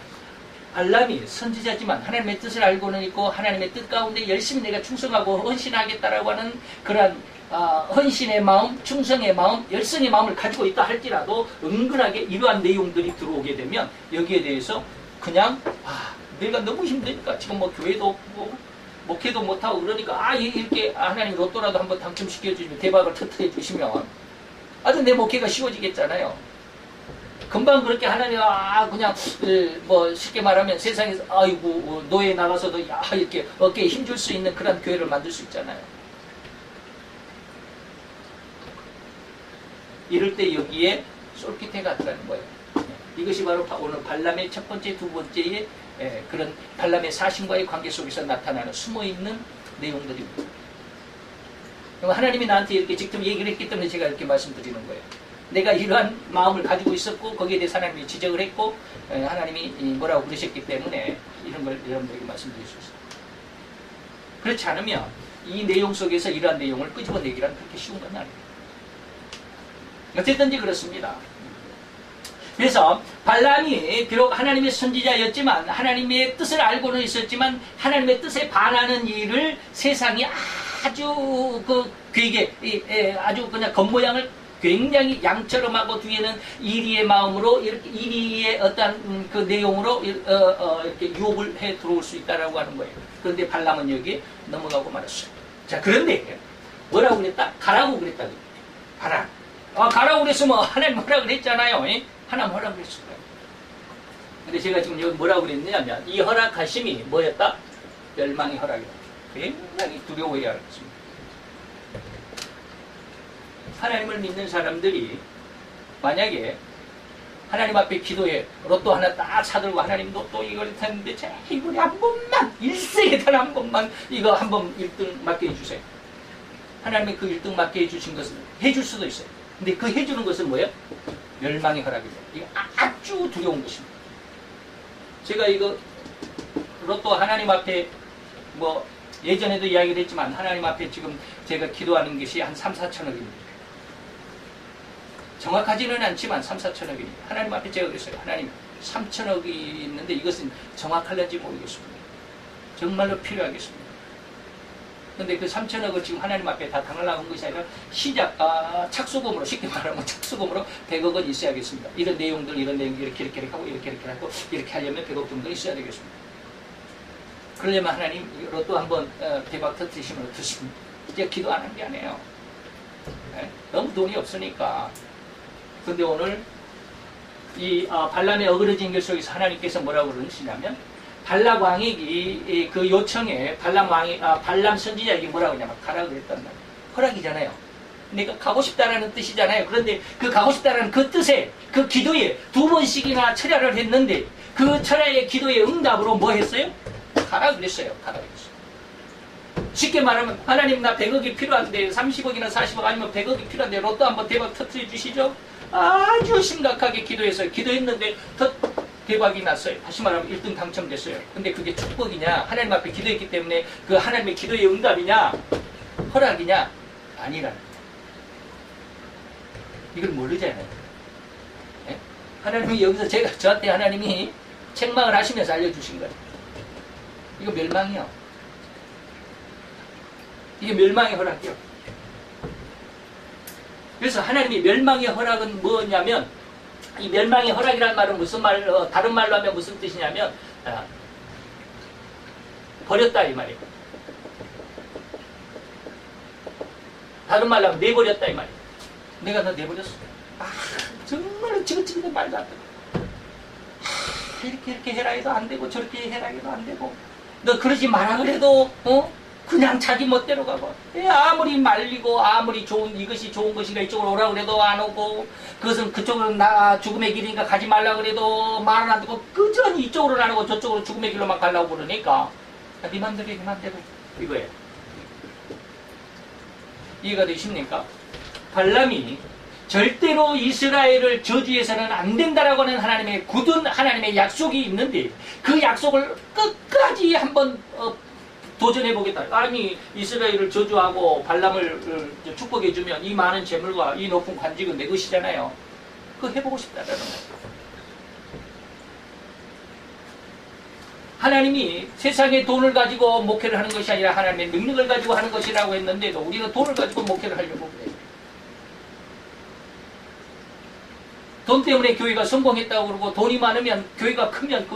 발람이 선지자지만 하나님의 뜻을 알고는 있고 하나님의 뜻 가운데 열심히 내가 충성하고 헌신하겠다라고 하는 그러한 헌신의 마음, 충성의 마음, 열성의 마음을 가지고 있다 할지라도 은근하게 이러한 내용들이 들어오게 되면 여기에 대해서 그냥 내가 너무 힘드니까 지금 뭐 교회도 없고 목회도 못하고 그러니까 이렇게 하나님 로또라도 한번 당첨시켜 주시면 대박을 터뜨려 주시면 아주 내 목회가 쉬워지겠잖아요. 금방 그렇게 하나님 그냥 뭐 쉽게 말하면 세상에서 아이고 노예 나가서도 이렇게 어깨에 힘줄 수 있는 그런 교회를 만들 수 있잖아요. 이럴 때 여기에 솔깃해가 들어가는 거예요. 이것이 바로 오늘 발람의 첫 번째, 두 번째의 그런 발람의 사심과의 관계 속에서 나타나는 숨어있는 내용들입니다. 하나님이 나한테 이렇게 직접 얘기를 했기 때문에 제가 이렇게 말씀드리는 거예요. 내가 이러한 마음을 가지고 있었고 거기에 대해서 하나님이 지적을 했고 하나님이 뭐라고 그러셨기 때문에 이런 걸 여러분들에게 말씀드릴 수 있어요. 그렇지 않으면 이 내용 속에서 이러한 내용을 끄집어내기란 그렇게 쉬운 건 아니에요. 어쨌든지 그렇습니다. 그래서 발람이 비록 하나님의 선지자였지만 하나님의 뜻을 알고는 있었지만 하나님의 뜻에 반하는 일을 세상이 아주 그 괴게 아주 그냥 겉모양을 굉장히 양처럼 하고 뒤에는 이리의 마음으로 이렇게 이리의 어떤 그 내용으로 이렇게 유혹을 해 들어올 수 있다라고 하는 거예요. 그런데 발람은 여기에 넘어가고 말았어요. 자, 그런데 뭐라고 그랬다? 가라고 그랬다. 가라. 가라고 그랬으면 하나님 뭐라고 그랬잖아요. 하나님 뭐라고 그랬을 거예요. 근데 제가 지금 여기 뭐라고 그랬냐면 이 허락하심이 뭐였다? 멸망의 허락이다. 굉장히 두려워해야 하겠습니다. 하나님을 믿는 사람들이 만약에 하나님 앞에 기도해 로또 하나 딱 사들고 하나님 로또 이걸 탔는데 제 이번에 한 번만 일생에 단 한 번만 이거 한 번 1등 맡겨 주세요. 하나님이 그 1등 맡겨 해주신 것은 해줄 수도 있어요. 근데 그 해주는 것은 뭐예요? 멸망의 허락이죠. 이게 아주 두려운 것입니다. 제가 이거 로또 하나님 앞에 뭐 예전에도 이야기를 했지만 하나님 앞에 지금 제가 기도하는 것이 한 3, 4천억입니다. 정확하지는 않지만 3, 4천억입니다. 하나님 앞에 제가 그랬어요. 하나님 3천억이 있는데 이것은 정확할는지 모르겠습니다. 정말로 필요하겠습니다. 근데 그 3천억을 지금 하나님 앞에 다 당하려는 것이 아니라 착수금으로, 쉽게 말하면 착수금으로 100억 원 있어야겠습니다. 이런 내용들 이렇게 하고 이렇게 하고 이렇게 하려면 100억 정도 있어야 되겠습니다. 그러려면 하나님 로또 한번 대박 터뜨리시면 어떻습니까? 이제 기도 안 한 게 아니에요. 네? 너무 돈이 없으니까. 근데 오늘 이 발람의 어그러진 길 속에서 하나님께서 뭐라고 그러시냐면 발람 왕이 그 요청에 발람 선지자에게 뭐라고 하냐면 가라고 그랬단 말이에요. 허락이잖아요. 내가 가고 싶다라는 뜻이잖아요. 그런데 그 가고 싶다라는 그 뜻에 그 기도에 2번씩이나 철야를 했는데 그 철야의 기도의 응답으로 뭐 했어요? 가라 그랬어요. 가라 그랬어요. 쉽게 말하면 하나님 나 100억이 필요한데 30억이나 40억 아니면 100억이 필요한데 로또 한번 대박 터뜨려 주시죠. 아주 심각하게 기도했어요. 기도했는데 대박이 났어요. 다시 말하면 1등 당첨됐어요. 근데 그게 축복이냐 하나님 앞에 기도했기 때문에 그 하나님의 기도의 응답이냐 허락이냐 아니라는 거예요. 이걸 모르잖아요. 네? 하나님이 여기서 저한테 하나님이 책망을 하시면서 알려주신 거예요. 이거 멸망이요. 이게 멸망의 허락이요. 그래서 하나님이 멸망의 허락은 뭐냐면 이 멸망의 허락이라는 말은 무슨 다른 말로 하면 무슨 뜻이냐면 버렸다 이 말이에요. 다른 말로 하면 내버렸다 이 말이에요. 내가 너 내버렸어. 정말로 지긋지긋한 말도 안 되고 이렇게 해라 해도 안 되고 저렇게 해라 해도 안 되고 너 그러지 마라 그래도 그냥 자기 멋대로 가고 아무리 말리고 아무리 이것이 좋은 것인가 이쪽으로 오라고 그래도 안 오고 그것은 그쪽으로 죽음의 길이니까 가지 말라고 그래도 말은 안 듣고 그전히 이쪽으로 안 오고 저쪽으로 죽음의 길로만 가려고 그러니까 네 맘대로 네 맘대로 이거예요. 이해가 되십니까? 발람이 절대로 이스라엘을 저주해서는 안 된다라고 하는 하나님의 굳은 하나님의 약속이 있는데 그 약속을 끝까지 한번 도전해보겠다. 아니 이스라엘을 저주하고 발람을 축복해주면 이 많은 재물과 이 높은 관직은 내 것이잖아요. 그거 해보고 싶다라는 거예요. 하나님이 세상에 돈을 가지고 목회를 하는 것이 아니라 하나님의 능력을 가지고 하는 것이라고 했는데도 우리는 돈을 가지고 목회를 하려고 그래요. 돈 때문에 교회가 성공했다고 그러고 돈이 많으면 교회가 크면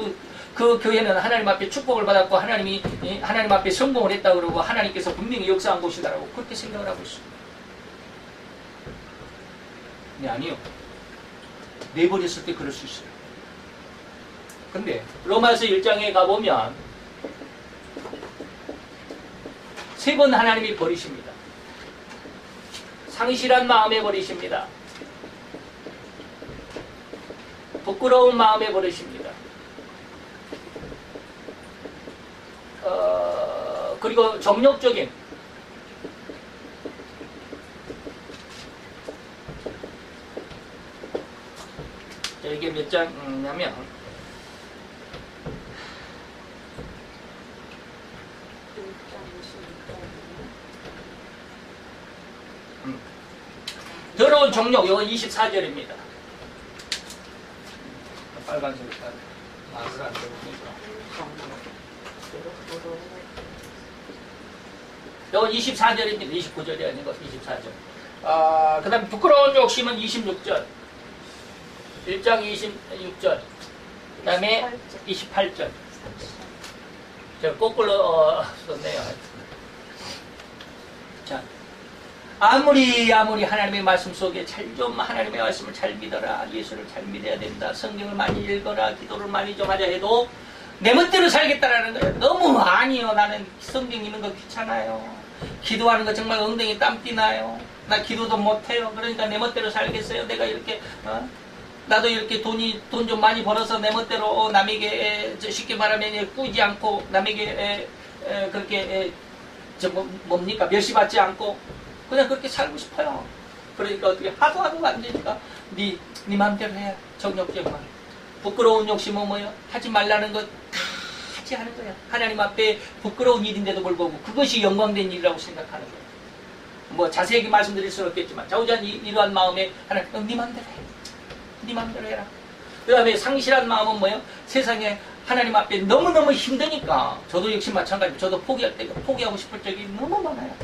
그 교회는 하나님 앞에 축복을 받았고 하나님이 하나님 앞에 성공을 했다고 그러고 하나님께서 분명히 역사한 곳이다라고 그렇게 생각을 하고 있습니다. 네, 아니요. 내버렸을 때 그럴 수 있어요. 근데 로마서 1장에 가보면 3번 하나님이 버리십니다. 상실한 마음에 버리십니다. 부끄러운 마음에 버리십니다. 그리고 정욕적인 이게 몇 장이냐면 더러운 정욕 이거 24절입니다. 빨간색이 말을 안 들어보니까 이거 24절입니다. 29절이 아니고 24절. 그 다음에 부끄러운 욕심은 26절. 1장 26절. 그 다음에 28절. 제가 거꾸로 썼네요. 자, 아무리 하나님의 말씀 속에 좀 하나님의 말씀을 잘 믿어라. 예수를 잘 믿어야 된다. 성경을 많이 읽어라. 기도를 많이 좀 하자 해도 내 멋대로 살겠다라는 거예요. 너무 아니요. 나는 성경 읽는 거 귀찮아요. 기도하는 거 정말 엉덩이 땀 띠나요. 나 기도도 못해요. 그러니까 내 멋대로 살겠어요. 내가 이렇게 나도 이렇게 돈 좀 많이 벌어서 내 멋대로 남에게 쉽게 말하면 꾸지 않고 남에게 그렇게 뭡니까 멸시받지 않고 그냥 그렇게 살고 싶어요. 그러니까 어떻게 하도 안 되니까 네 맘대로 해. 정욕쟁만 부끄러운 욕심은 뭐예요? 하지 말라는 것 다 하지 하는 거야. 하나님 앞에 부끄러운 일인데도 불구하고 그것이 영광된 일이라고 생각하는 거예요. 뭐 자세하게 말씀드릴 수는 없겠지만 자우지한 이러한 마음에 하나님 네 맘대로 해. 네 맘대로 해라. 그 다음에 상실한 마음은 뭐예요? 세상에 하나님 앞에 너무너무 힘드니까 저도 역시 마찬가지로 저도 포기하고 싶을 적이 너무 많아요.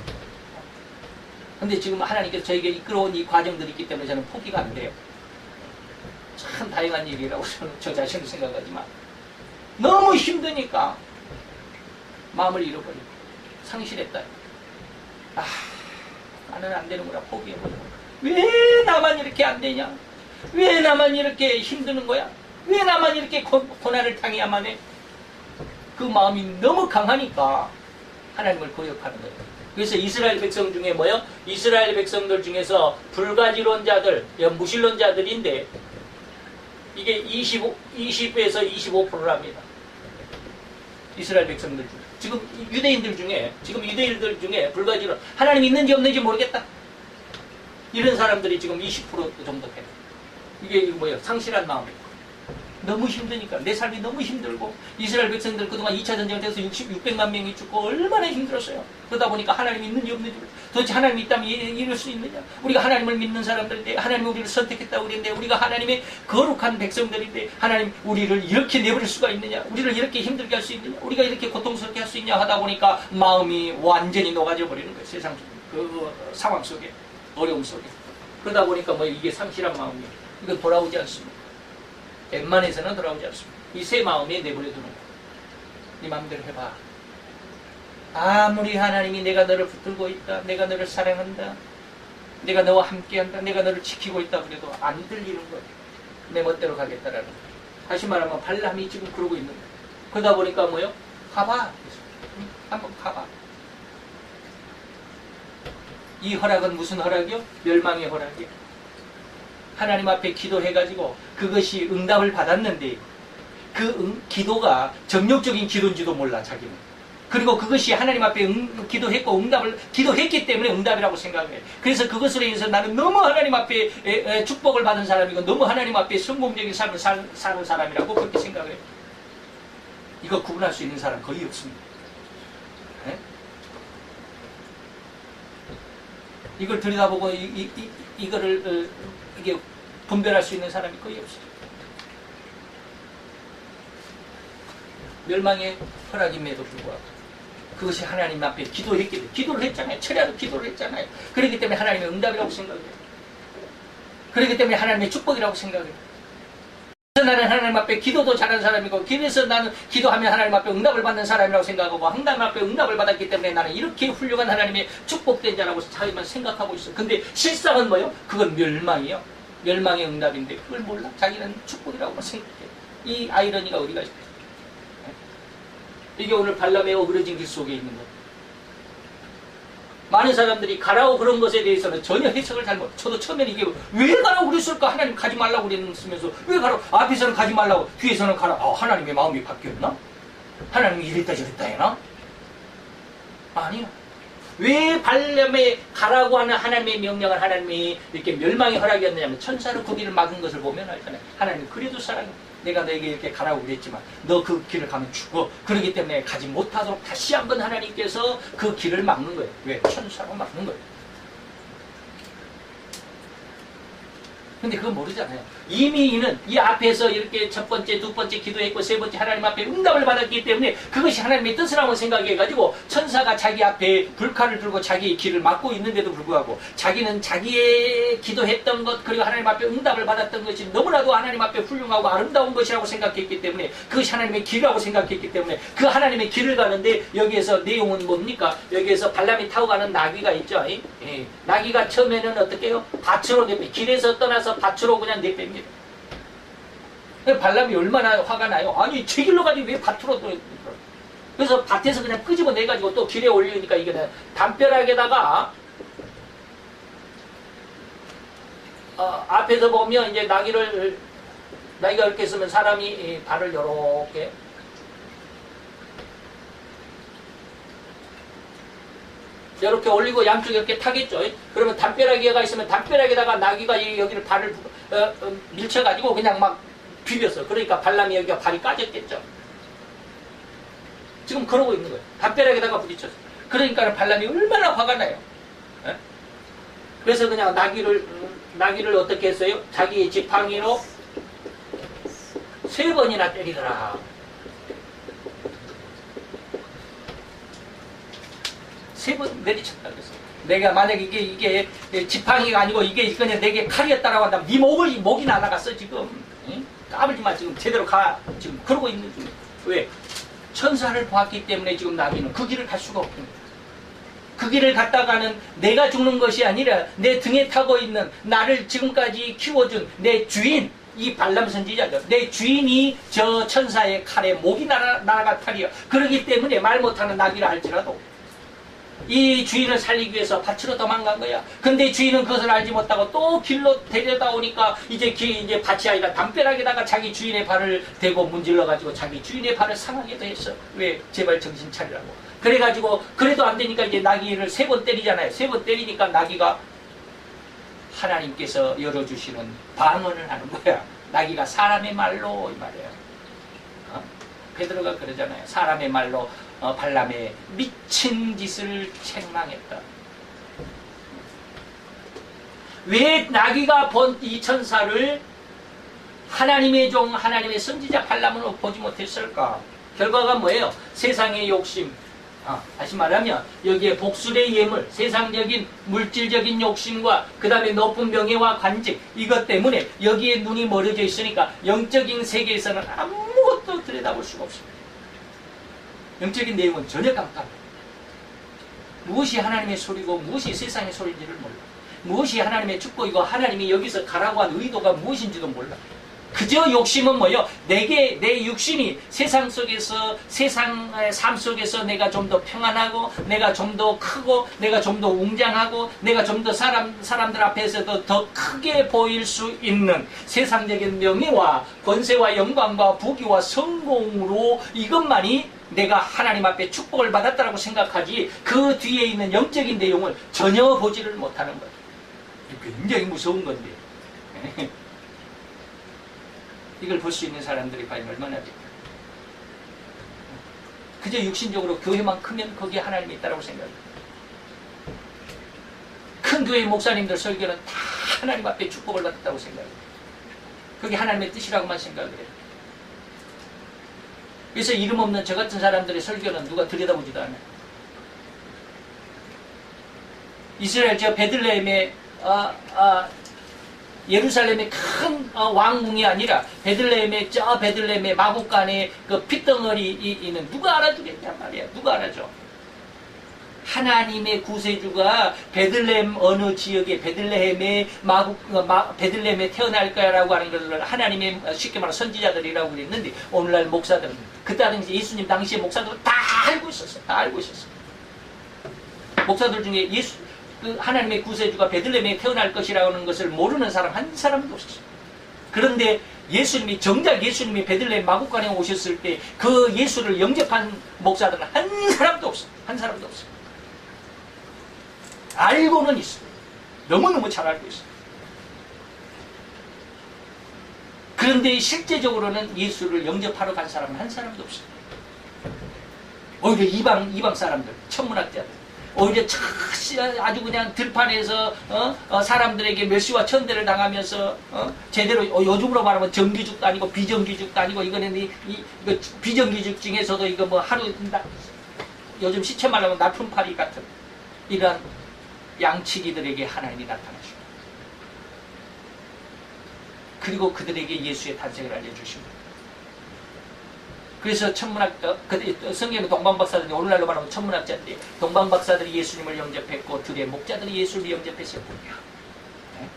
근데 지금 하나님께서 저에게 이끌어온 이 과정들이 있기 때문에 저는 포기가 안 돼요. 참 다행한 일이라고 저는 저 자신을 생각하지만 너무 힘드니까 마음을 잃어버리고 상실했다. 나는 안 되는구나. 포기해버리고 왜 나만 이렇게 안 되냐? 왜 나만 이렇게 힘드는 거야? 왜 나만 이렇게 고난을 당해야만 해? 그 마음이 너무 강하니까 하나님을 거역하는 거예요. 그래서 이스라엘 백성 중에 뭐요? 이스라엘 백성들 중에서 불가지론자들, 무신론자들인데 이게 20에서 25%랍니다. 이스라엘 백성들 중에. 지금 유대인들 중에 불가지론, 하나님 있는지 없는지 모르겠다. 이런 사람들이 지금 20% 정도 돼요. 이게 뭐예요? 상실한 마음이에요. 너무 힘드니까 내 삶이 너무 힘들고 이스라엘 백성들 그동안 2차 전쟁을 해서 600만 명이 죽고 얼마나 힘들었어요. 그러다 보니까 하나님 있는지 없는지 도대체 하나님 있다면 이럴 수 있느냐? 우리가 하나님을 믿는 사람들인데 하나님이 우리를 선택했다고 그랬는데 우리가 하나님의 거룩한 백성들인데 하나님 우리를 이렇게 내버릴 수가 있느냐? 우리를 이렇게 힘들게 할 수 있느냐? 우리가 이렇게 고통스럽게 할 수 있냐 하다 보니까 마음이 완전히 녹아져 버리는 거예요. 세상 그 상황 속에 어려움 속에. 그러다 보니까 뭐 이게 상실한 마음이에요. 이건 돌아오지 않습니다. 웬만해서는 돌아오지 않습니다. 이 새 마음에 내버려 두는 거예요. 네 마음대로 해봐. 아무리 하나님이 내가 너를 붙들고 있다. 내가 너를 사랑한다. 내가 너와 함께한다. 내가 너를 지키고 있다. 그래도 안 들리는 거예요. 내 멋대로 가겠다라는 거예요. 다시 말하면 발람이 지금 그러고 있는 거예요. 그러다 보니까 뭐요? 가봐. 한번 가봐. 이 허락은 무슨 허락이요? 멸망의 허락이요. 하나님 앞에 기도해가지고 그것이 응답을 받았는데 그 기도가 정욕적인 기도인지도 몰라 자기는. 그리고 그것이 하나님 앞에 기도했고 기도했기 때문에 응답이라고 생각해. 그래서 그것으로 인해서 나는 너무 하나님 앞에 축복을 받은 사람이고 너무 하나님 앞에 성공적인 삶을 사는 사람이라고 그렇게 생각해. 이거 구분할 수 있는 사람 거의 없습니다. 네? 이걸 들여다보고 이거를 이게 분별할 수 있는 사람이 거의 없어요. 멸망의 허락임에도 불구하고 그것이 하나님 앞에 기도를 했잖아요. 철야도 기도를 했잖아요. 그렇기 때문에 하나님의 응답이라고 생각해요. 그렇기 때문에 하나님의 축복이라고 생각해요. 그래서 나는 하나님 앞에 기도도 잘하는 사람이고 그래서 나는 기도하면 하나님 앞에 응답을 받는 사람이라고 생각하고 하나님 앞에 응답을 받았기 때문에 나는 이렇게 훌륭한 하나님의 축복된 자라고 자기만 생각하고 있어. 근데 실상은 뭐예요? 그건 멸망이요. 멸망의 응답인데 그걸 몰라. 자기는 축복이라고 생각해. 이 아이러니가 어디가 있어요? 이게 오늘 발람의 어그러진 길 속에 있는 거예요. 많은 사람들이 가라고 그런 것에 대해서는 전혀 해석을 잘못. 저도 처음에는 이게 왜 가라고 그랬을까? 하나님 가지 말라고 그랬으면서 왜 가라고? 앞에서는 가지 말라고 뒤에서는 가라. 하나님의 마음이 바뀌었나? 하나님이 이랬다 저랬다 해나? 아니요. 왜 발람에 가라고 하는 하나님의 명령을 하나님이 이렇게 멸망의 허락이었느냐면 천사를 그 길을 막은 것을 보면 알잖아요. 하나님 그래도 사랑해. 내가 너에게 이렇게 가라고 그랬지만 너 그 길을 가면 죽어. 그렇기 때문에 가지 못하도록 다시 한번 하나님께서 그 길을 막는 거예요. 왜? 천사로 막는 거예요. 근데 그건 모르잖아요. 이미 이는 이 앞에서 이렇게 첫 번째, 두 번째 기도했고 세 번째 하나님 앞에 응답을 받았기 때문에 그것이 하나님의 뜻이라고 생각해가지고 천사가 자기 앞에 불칼을 들고 자기의 길을 막고 있는데도 불구하고 자기는 자기의 기도했던 것 그리고 하나님 앞에 응답을 받았던 것이 너무나도 하나님 앞에 훌륭하고 아름다운 것이라고 생각했기 때문에 그것이 하나님의 길이라고 생각했기 때문에 그 하나님의 길을 가는데 여기에서 내용은 뭡니까? 여기에서 발람이 타고 가는 나귀가 있죠. 나귀가 처음에는 어떻게 해요? 밭으로 내빼 길에서 떠나서 밭으로 그냥 내뺍니다. 발람이 얼마나 화가 나요? 아니 제 길로 가지 왜 밭으로 또 그래서 밭에서 그냥 끄집어내가지고 또 길에 올리니까 이게 담벼락에다가 앞에서 보면 이제 나귀가 이렇게 있으면 사람이 발을 이렇게 올리고 양쪽에 이렇게 타겠죠. 그러면 담벼락에가 있으면 담벼락에다가 나귀가 여기를 발을 밀쳐가지고 그냥 막 비볐어. 그러니까 발람이 여기가 발이 까졌겠죠. 지금 그러고 있는 거예요. 담벼락에다가 부딪혔어. 그러니까 발람이 얼마나 화가 나요. 에? 그래서 그냥 나귀를 어떻게 했어요? 자기 지팡이로 3번이나 때리더라. 3번 내리쳤다 그랬어. 내가 만약에 이게 지팡이가 아니고 이게 그냥 내게 칼이었다라고 한다면 네 목이 날아갔어 지금. 응? 까불지 마 지금 제대로 가. 지금 그러고 있는 중이야. 왜? 천사를 보았기 때문에 지금 나귀는 그 길을 갈 수가 없는 거야. 그 길을 갔다가는 내가 죽는 것이 아니라 내 등에 타고 있는 나를 지금까지 키워준 내 주인 이 발람 선지자죠. 내 주인이 저 천사의 칼에 목이 날아갈 칼이야. 그렇기 때문에 말 못하는 나귀라 할지라도 이 주인을 살리기 위해서 밭으로 도망간 거야. 근데 주인은 그것을 알지 못하고 또 길로 데려다 오니까 이제 밭이 아니라 담벼락에다가 자기 주인의 발을 대고 문질러가지고 자기 주인의 발을 상하게도 했어. 왜? 제발 정신 차리라고. 그래가지고 그래도 안 되니까 이제 나귀를 3번 때리잖아요. 3번 때리니까 나귀가 하나님께서 열어주시는 방언을 하는 거야. 나귀가 사람의 말로 이 말이에요. 베드로가 그러잖아요. 사람의 말로 발람의 미친 짓을 책망했다. 왜 나귀가 본 이 천사를 하나님의 종, 하나님의 선지자 발람으로 보지 못했을까? 결과가 뭐예요? 세상의 욕심. 다시 말하면 여기에 복술의 예물, 세상적인 물질적인 욕심과 그 다음에 높은 명예와 관직 이것 때문에 여기에 눈이 멀어져 있으니까 영적인 세계에서는 아무것도 들여다볼 수가 없습니다. 영적인 내용은 전혀 깜깜해요. 무엇이 하나님의 소리고 무엇이 세상의 소리인지를 몰라. 무엇이 하나님의 축복이고 하나님이 여기서 가라고 한 의도가 무엇인지도 몰라. 그저 욕심은 뭐요? 내 육신이 세상 속에서 세상의 삶 속에서 내가 좀 더 평안하고 내가 좀 더 크고 내가 좀 더 웅장하고 내가 좀 더 사람들 앞에서도 더 크게 보일 수 있는 세상적인 명예와 권세와 영광과 부귀와 성공으로 이것만이 내가 하나님 앞에 축복을 받았다라고 생각하지 그 뒤에 있는 영적인 내용을 전혀 보지를 못하는 거예요. 굉장히 무서운 건데 이걸 볼 수 있는 사람들이 과연 얼마나 될까? 그저 육신적으로 교회만 크면 거기에 하나님이 있다고 생각해요. 큰 교회 목사님들 설교는 다 하나님 앞에 축복을 받았다고 생각해요. 그게 하나님의 뜻이라고만 생각을 해요. 그래서 이름 없는 저 같은 사람들의 설교는 누가 들여다보지도 않아요. 이스라엘 저 베들레헴의 예루살렘의 큰 왕궁이 아니라 베들레헴의 마국간에 그 핏덩어리 있는 누가 알아주겠냔 말이야. 누가 알아줘? 하나님의 구세주가 베들레헴 어느 지역에 베들레헴에 베들레헴에 태어날 거야라고 하는 것을 하나님의 쉽게 말하면 선지자들이라고 그랬는데 오늘날 목사들은 그 당시 예수님 당시의 목사들은 다 알고 있었어. 다 알고 있었어. 목사들 중에 그 하나님의 구세주가 베들레헴에 태어날 것이라는 것을 모르는 사람 한 사람도 없었어요. 그런데 정작 예수님이 베들레헴 마국간에 오셨을 때 그 예수를 영접한 목사들은 한 사람도 없어요. 한 사람도 없어요. 알고는 있어요. 너무너무 잘 알고 있어요. 그런데 실제적으로는 예수를 영접하러 간 사람은 한 사람도 없어요. 오히려 이방 사람들, 천문학자들 오히려 아주 그냥 들판에서 사람들에게 멸시와 천대를 당하면서 제대로 요즘으로 말하면 정규직도 아니고 비정규직도 아니고 이거는 이거 비정규직 중에서도 이거 뭐 하루 요즘 시체 말하면 나쁜파리 같은 이런 양치기들에게 하나님이 나타나십니다. 그리고 그들에게 예수의 탄생을 알려주십니다. 그래서 천문학, 성경의 동방박사들이 오늘날로 말하면 천문학자들이 동방박사들이 예수님을 영접했고 들의 목자들이 예수를 영접했을 뿐이야. 네?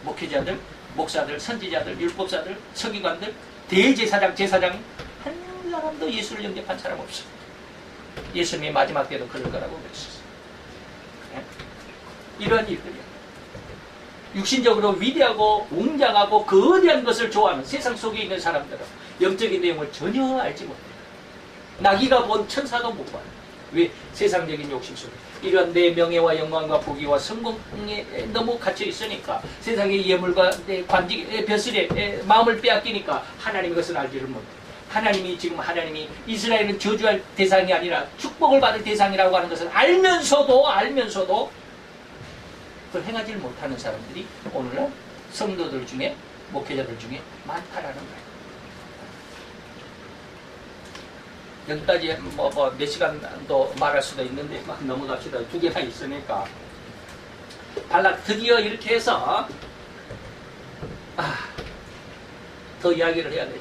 목회자들, 목사들, 선지자들, 율법사들, 서기관들, 대제사장, 제사장 한 사람도 예수를 영접한 사람 없어. 예수님이 마지막 때도 그럴 거라고 그랬었어. 네? 이런 일들이야. 육신적으로 위대하고 웅장하고 거대한 것을 좋아하는 세상 속에 있는 사람들은 영적인 내용을 전혀 알지 못해요. 나귀가 본 천사도 못 봐요. 왜? 세상적인 욕심 속에 이런 내 명예와 영광과 부귀와 성공에 너무 갇혀 있으니까 세상의 예물과 내 관직, 벼슬에 마음을 빼앗기니까 하나님 것을 알지를 못해요. 하나님이 이스라엘은 저주할 대상이 아니라 축복을 받을 대상이라고 하는 것을 알면서도 그걸 행하지 못하는 사람들이 오늘날 성도들 중에 목회자들 중에 많다라는 거예요. 여기까지 몇 시간도 말할 수도 있는데 막 넘어갑시다. 2개나 있으니까. 발락 드디어 이렇게 해서 더 이야기를 해야 돼.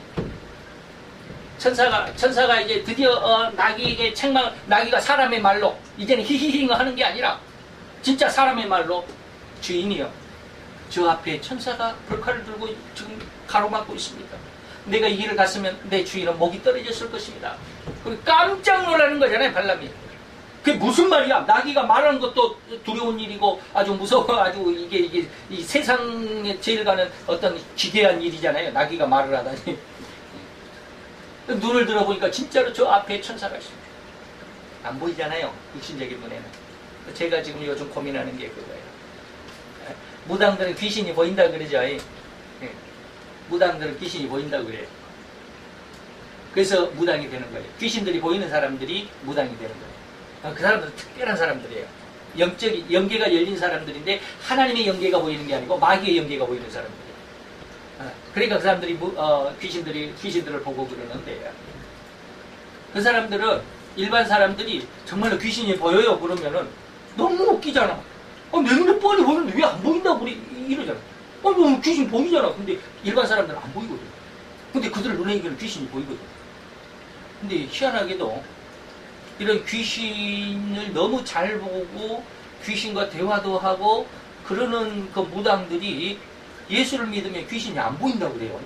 천사가 이제 드디어 나귀에게 나귀가 사람의 말로 이제는 히히히 하는 게 아니라 진짜 사람의 말로 주인이요, 저 앞에 천사가 불칼을 들고 지금 가로막고 있습니다. 내가 이 길을 갔으면 내 주인은 목이 떨어졌을 것입니다. 그리고 깜짝 놀라는 거잖아요, 발람이. 그게 무슨 말이야? 나귀가 말하는 것도 두려운 일이고 아주 무서워, 아주 이게 이 세상에 제일 가는 어떤 기괴한 일이잖아요. 나귀가 말을 하다니. 눈을 들어보니까 진짜로 저 앞에 천사가 있습니다. 안 보이잖아요, 육신적인 눈에는. 제가 지금 요즘 고민하는 게 그거예요. 무당들은 귀신이 보인다 그러죠. 무당들은 귀신이 보인다 그래요. 그래서 무당이 되는 거예요. 귀신들이 보이는 사람들이 무당이 되는 거예요. 그 사람들은 특별한 사람들이에요. 영적인 영계가 열린 사람들인데 하나님의 영계가 보이는 게 아니고 마귀의 영계가 보이는 사람들이에요. 그러니까 그 사람들이 귀신들을 보고 그러는데, 그 사람들은 일반 사람들이 정말로 귀신이 보여요 그러면은 너무 웃기잖아. 내 눈에 뻔히 보이는데 왜 안 보인다고 이러잖아. 뭐 귀신 보이잖아. 근데 일반 사람들은 안 보이거든. 근데 그들 눈에는 귀신이 보이거든. 근데 희한하게도 이런 귀신을 너무 잘 보고 귀신과 대화도 하고 그러는 그 무당들이 예수를 믿으면 귀신이 안 보인다고 그래요.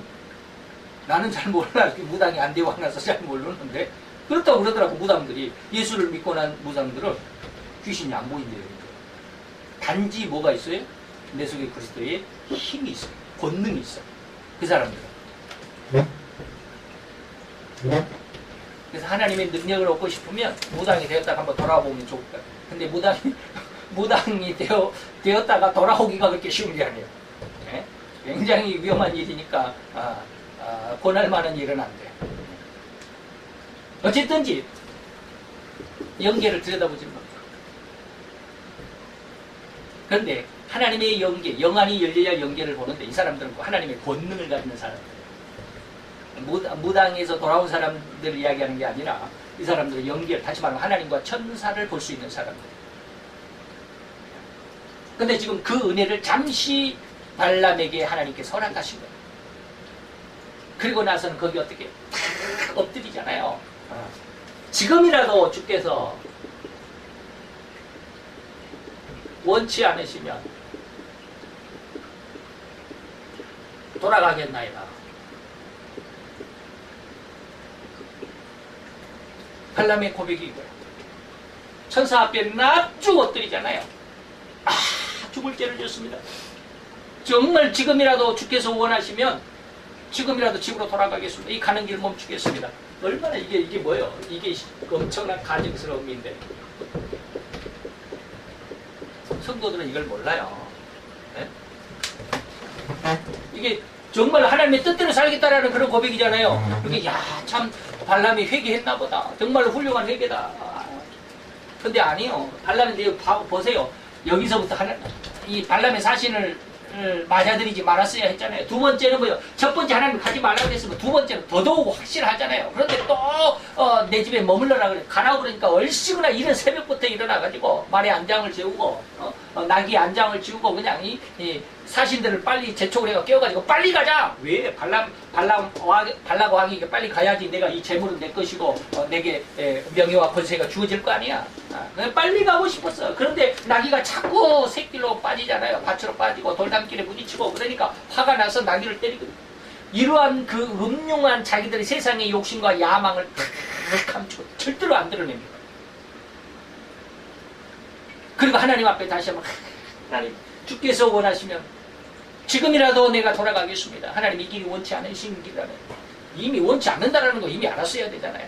나는 잘 몰라. 무당이 안 되고 나서 잘 모르는데 그렇다고 그러더라고. 무당들이 예수를 믿고 난 무당들은 귀신이 안 보인대요. 단지 뭐가 있어요? 내 속에 그리스도의 힘이 있어요. 권능이 있어요. 그 사람들은. 그래서 하나님의 능력을 얻고 싶으면 무당이 되었다가 한번 돌아보면 좋을 거예요. 근데 무당이 되었다가 돌아오기가 그렇게 쉬운 게 아니에요. 네? 굉장히 위험한 일이니까 권할 만한 일은 안 돼요. 어쨌든지 영계를 들여다보지 마. 그런데 하나님의 영계, 영안이 열려야 영계를 보는데 이 사람들은 하나님의 권능을 가지는 사람들이에요. 무당에서 돌아온 사람들을 이야기하는 게 아니라 이 사람들은 영계, 다시 말하면 하나님과 천사를 볼 수 있는 사람들. 근데 지금 그 은혜를 잠시 발람에게 하나님께서 허락하신 거예요. 그리고 나서는 거기 어떻게 탁 엎드리잖아요. 지금이라도 주께서 원치 않으시면 돌아가겠나이다. 발람의 고백이 이거예요. 천사 앞에 납죽 엎드리잖아요. 죽을 죄를 졌습니다. 정말 지금이라도 주께서 원하시면 지금이라도 집으로 돌아가겠습니다. 이 가는 길 멈추겠습니다. 얼마나 이게 뭐예요? 이게 엄청난 가증스러움인데 성도들은 이걸 몰라요. 네? 이게 정말 하나님의 뜻대로 살겠다라는 그런 고백이잖아요. 이게 참 발람이 회개했나 보다. 정말로 훌륭한 회개다. 근데 아니요. 발람이 보세요. 여기서부터 이 발람의 사신을 맞아들이지 말았어야 했잖아요. 두 번째는 뭐요? 첫 번째 하나님 가지 말라고 했으면 두 번째는 더더욱 확실하잖아요. 그런데 또 내 집에 머물러라 그래. 가라고 그러니까 얼씨구나 이른 새벽부터 일어나가지고 말의 안장을 재우고 나귀 안장을 지우고 그냥 이 사신들을 빨리 재촉을 해가 깨워가지고 빨리 가자. 왜? 발락 왕에게 빨리 가야지 내가 이 재물은 내 것이고 내게 명예와 권세가 주어질 거 아니야. 그냥 빨리 가고 싶었어. 그런데 나귀가 자꾸 새길로 빠지잖아요. 밭으로 빠지고 돌담길에 부딪히고 그러니까 화가 나서 나귀를 때리거든요. 이러한 그 음흉한 자기들의 세상의 욕심과 야망을 탁 감추고 절대로 안 드러냅니다. 그리고 하나님 앞에 다시 한번 하나님 주께서 원하시면 지금이라도 내가 돌아가겠습니다. 하나님 이 길이 원치 않으신 길이라면 이미 원치 않는다라는 거 이미 알았어야 되잖아요.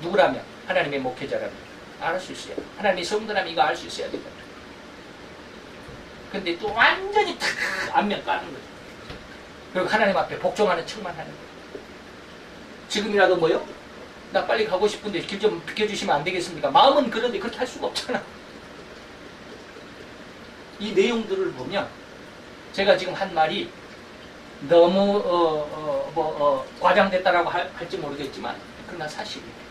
누구라면? 하나님의 목회자라면 알 수 있어요. 하나님의 성도라면 이거 알 수 있어야 되잖아요. 근데 또 완전히 탁 안면 까는 거죠. 그리고 하나님 앞에 복종하는 척만 하는 거예요. 지금이라도 뭐요? 나 빨리 가고 싶은데 길 좀 비켜주시면 안 되겠습니까? 마음은 그런데 그렇게 할 수가 없잖아. 이 내용들을 보면 제가 지금 한 말이 너무 과장됐다라고 할지 모르겠지만 그러나 사실이에요.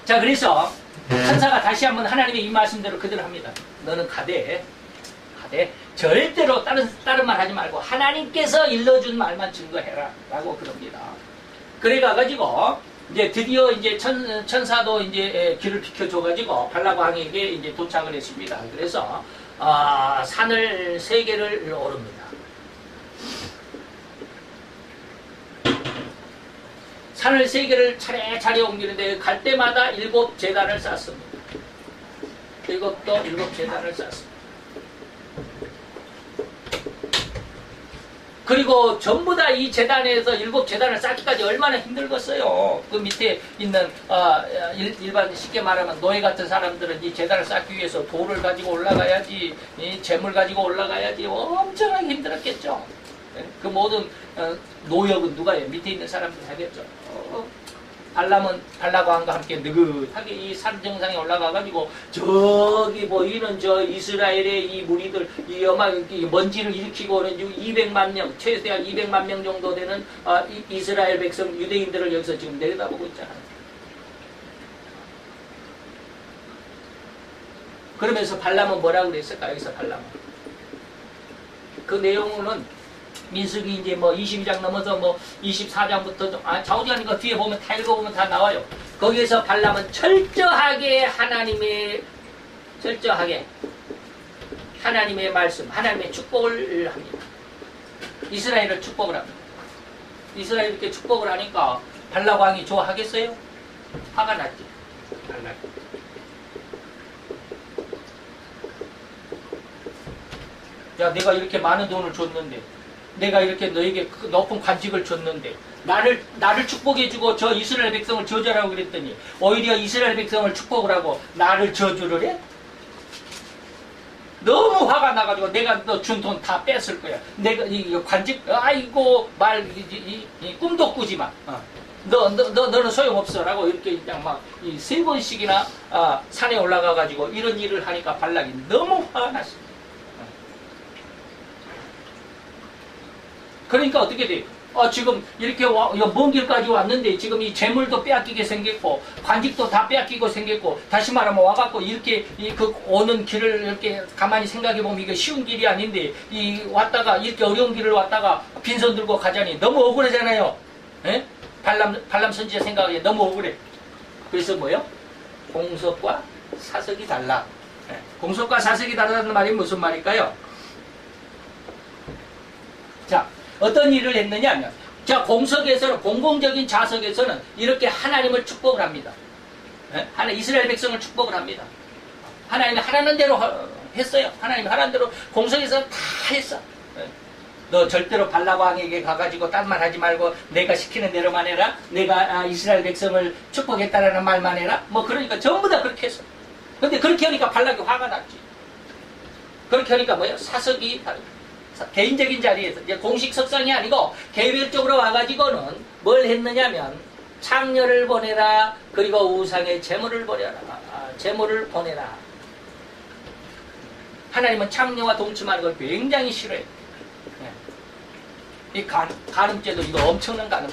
자, 그래서 천사가 다시 한번 하나님의 이 말씀대로 그대로 합니다. 너는 가되 절대로 다른 말 하지 말고 하나님께서 일러준 말만 증거해라 라고 그럽니다. 그래 가지고 이제 드디어 이제 천사도 이제 길을 비켜줘가지고 발락 왕에게 이제 도착을 했습니다. 그래서 산을 3개를 오릅니다. 산을 3개를 차례차례 옮기는데 갈 때마다 7제단을 쌓습니다. 이것도 7제단을 쌓습니다. 그리고 전부 다 이 제단에서 7제단을 쌓기까지 얼마나 힘들겠어요. 그 밑에 있는 일반 쉽게 말하면 노예 같은 사람들은 이 제단을 쌓기 위해서 돌을 가지고 올라가야지, 재물 가지고 올라가야지 엄청나게 힘들었겠죠. 그 모든 노역은 누가 해요? 밑에 있는 사람들이 하겠죠. 발람은 발락왕과 함께 느긋하게 이 산 정상에 올라가가지고 저기 보이는 저 이스라엘의 이 무리들 이 먼지를 일으키고 오는 200만 명 최대한 200만 명 정도 되는 이스라엘 백성 유대인들을 여기서 지금 내려다보고 있잖아요. 그러면서 발람은 뭐라고 그랬을까? 여기서 발람은 그 내용은 민수기 이제 뭐 22장 넘어서 뭐 24장부터 좀 좌우지간이니까 뒤에 보면 다 읽어보면 다 나와요. 거기에서 발람은 철저하게 하나님의 말씀, 하나님의 축복을 합니다. 이스라엘을 축복을 합니다. 이스라엘 이렇게 축복을 하니까 발락 왕이 좋아하겠어요? 화가 났지. 발락. 야, 내가 이렇게 많은 돈을 줬는데, 내가 이렇게 너에게 높은 관직을 줬는데 나를 축복해주고 저 이스라엘 백성을 저주하라고 그랬더니 오히려 이스라엘 백성을 축복을 하고 나를 저주를 해? 너무 화가 나가지고 내가 너 준 돈 다 뺐을 거야. 내가 이 관직 아이고 말 꿈도 꾸지 마. 너는 소용없어라고 이렇게 그냥 막 3번씩이나 산에 올라가가지고 이런 일을 하니까 발락이 너무 화가 났어. 그러니까 어떻게 돼요? 지금 이렇게 먼 길까지 왔는데 지금 이 재물도 빼앗기게 생겼고 관직도 다 빼앗기고 생겼고 다시 말하면 와갖고 이렇게 그 오는 길을 이렇게 가만히 생각해보면 이게 쉬운 길이 아닌데 왔다가 이렇게 어려운 길을 왔다가 빈손 들고 가자니 너무 억울하잖아요. 에? 발람 선지자 생각하기에 너무 억울해. 그래서 뭐요? 공석과 사석이 달라. 공석과 사석이 다르다는 말이 무슨 말일까요? 자, 어떤 일을 했느냐 하면 자, 공석에서는 공공적인 자석에서는 이렇게 하나님을 축복을 합니다. 이스라엘 백성을 축복을 합니다. 하나님이 하라는 대로 했어요. 하나님이 하라는 대로 공석에서 다 했어. 너 절대로 발락 왕에게 가가지고 딴 말 하지 말고 내가 시키는 대로만 해라. 내가 이스라엘 백성을 축복했다라는 말만 해라. 뭐 그러니까 전부 다 그렇게 했어. 근데 그렇게 하니까 발락이 화가 났지. 그렇게 하니까 뭐야? 사석이 개인적인 자리에서 이제 공식 석상이 아니고 개별적으로 와가지고는 뭘 했느냐면 창녀를 보내라. 그리고 우상의 제물을 보내라. 제물을 보내라. 하나님은 창녀와 동침하는 걸 굉장히 싫어해요. 이 간음죄도 이거 엄청난 간음.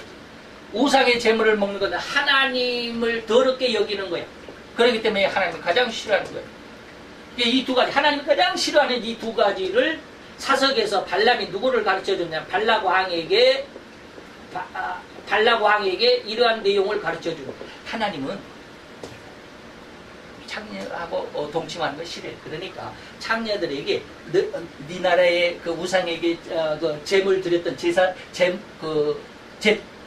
우상의 제물을 먹는 것은 하나님을 더럽게 여기는 거야. 그렇기 때문에 하나님이 가장 싫어하는 거예요. 이 두 가지, 하나님이 가장 싫어하는 이 두 가지를 사석에서 발람이 누구를 가르쳐줬냐? 발락 왕에게 이러한 내용을 가르쳐주고, 하나님은 창녀하고 동침하는 걸 싫어해. 그러니까 창녀들에게 네 나라의 그 우상에게 그 제물 드렸던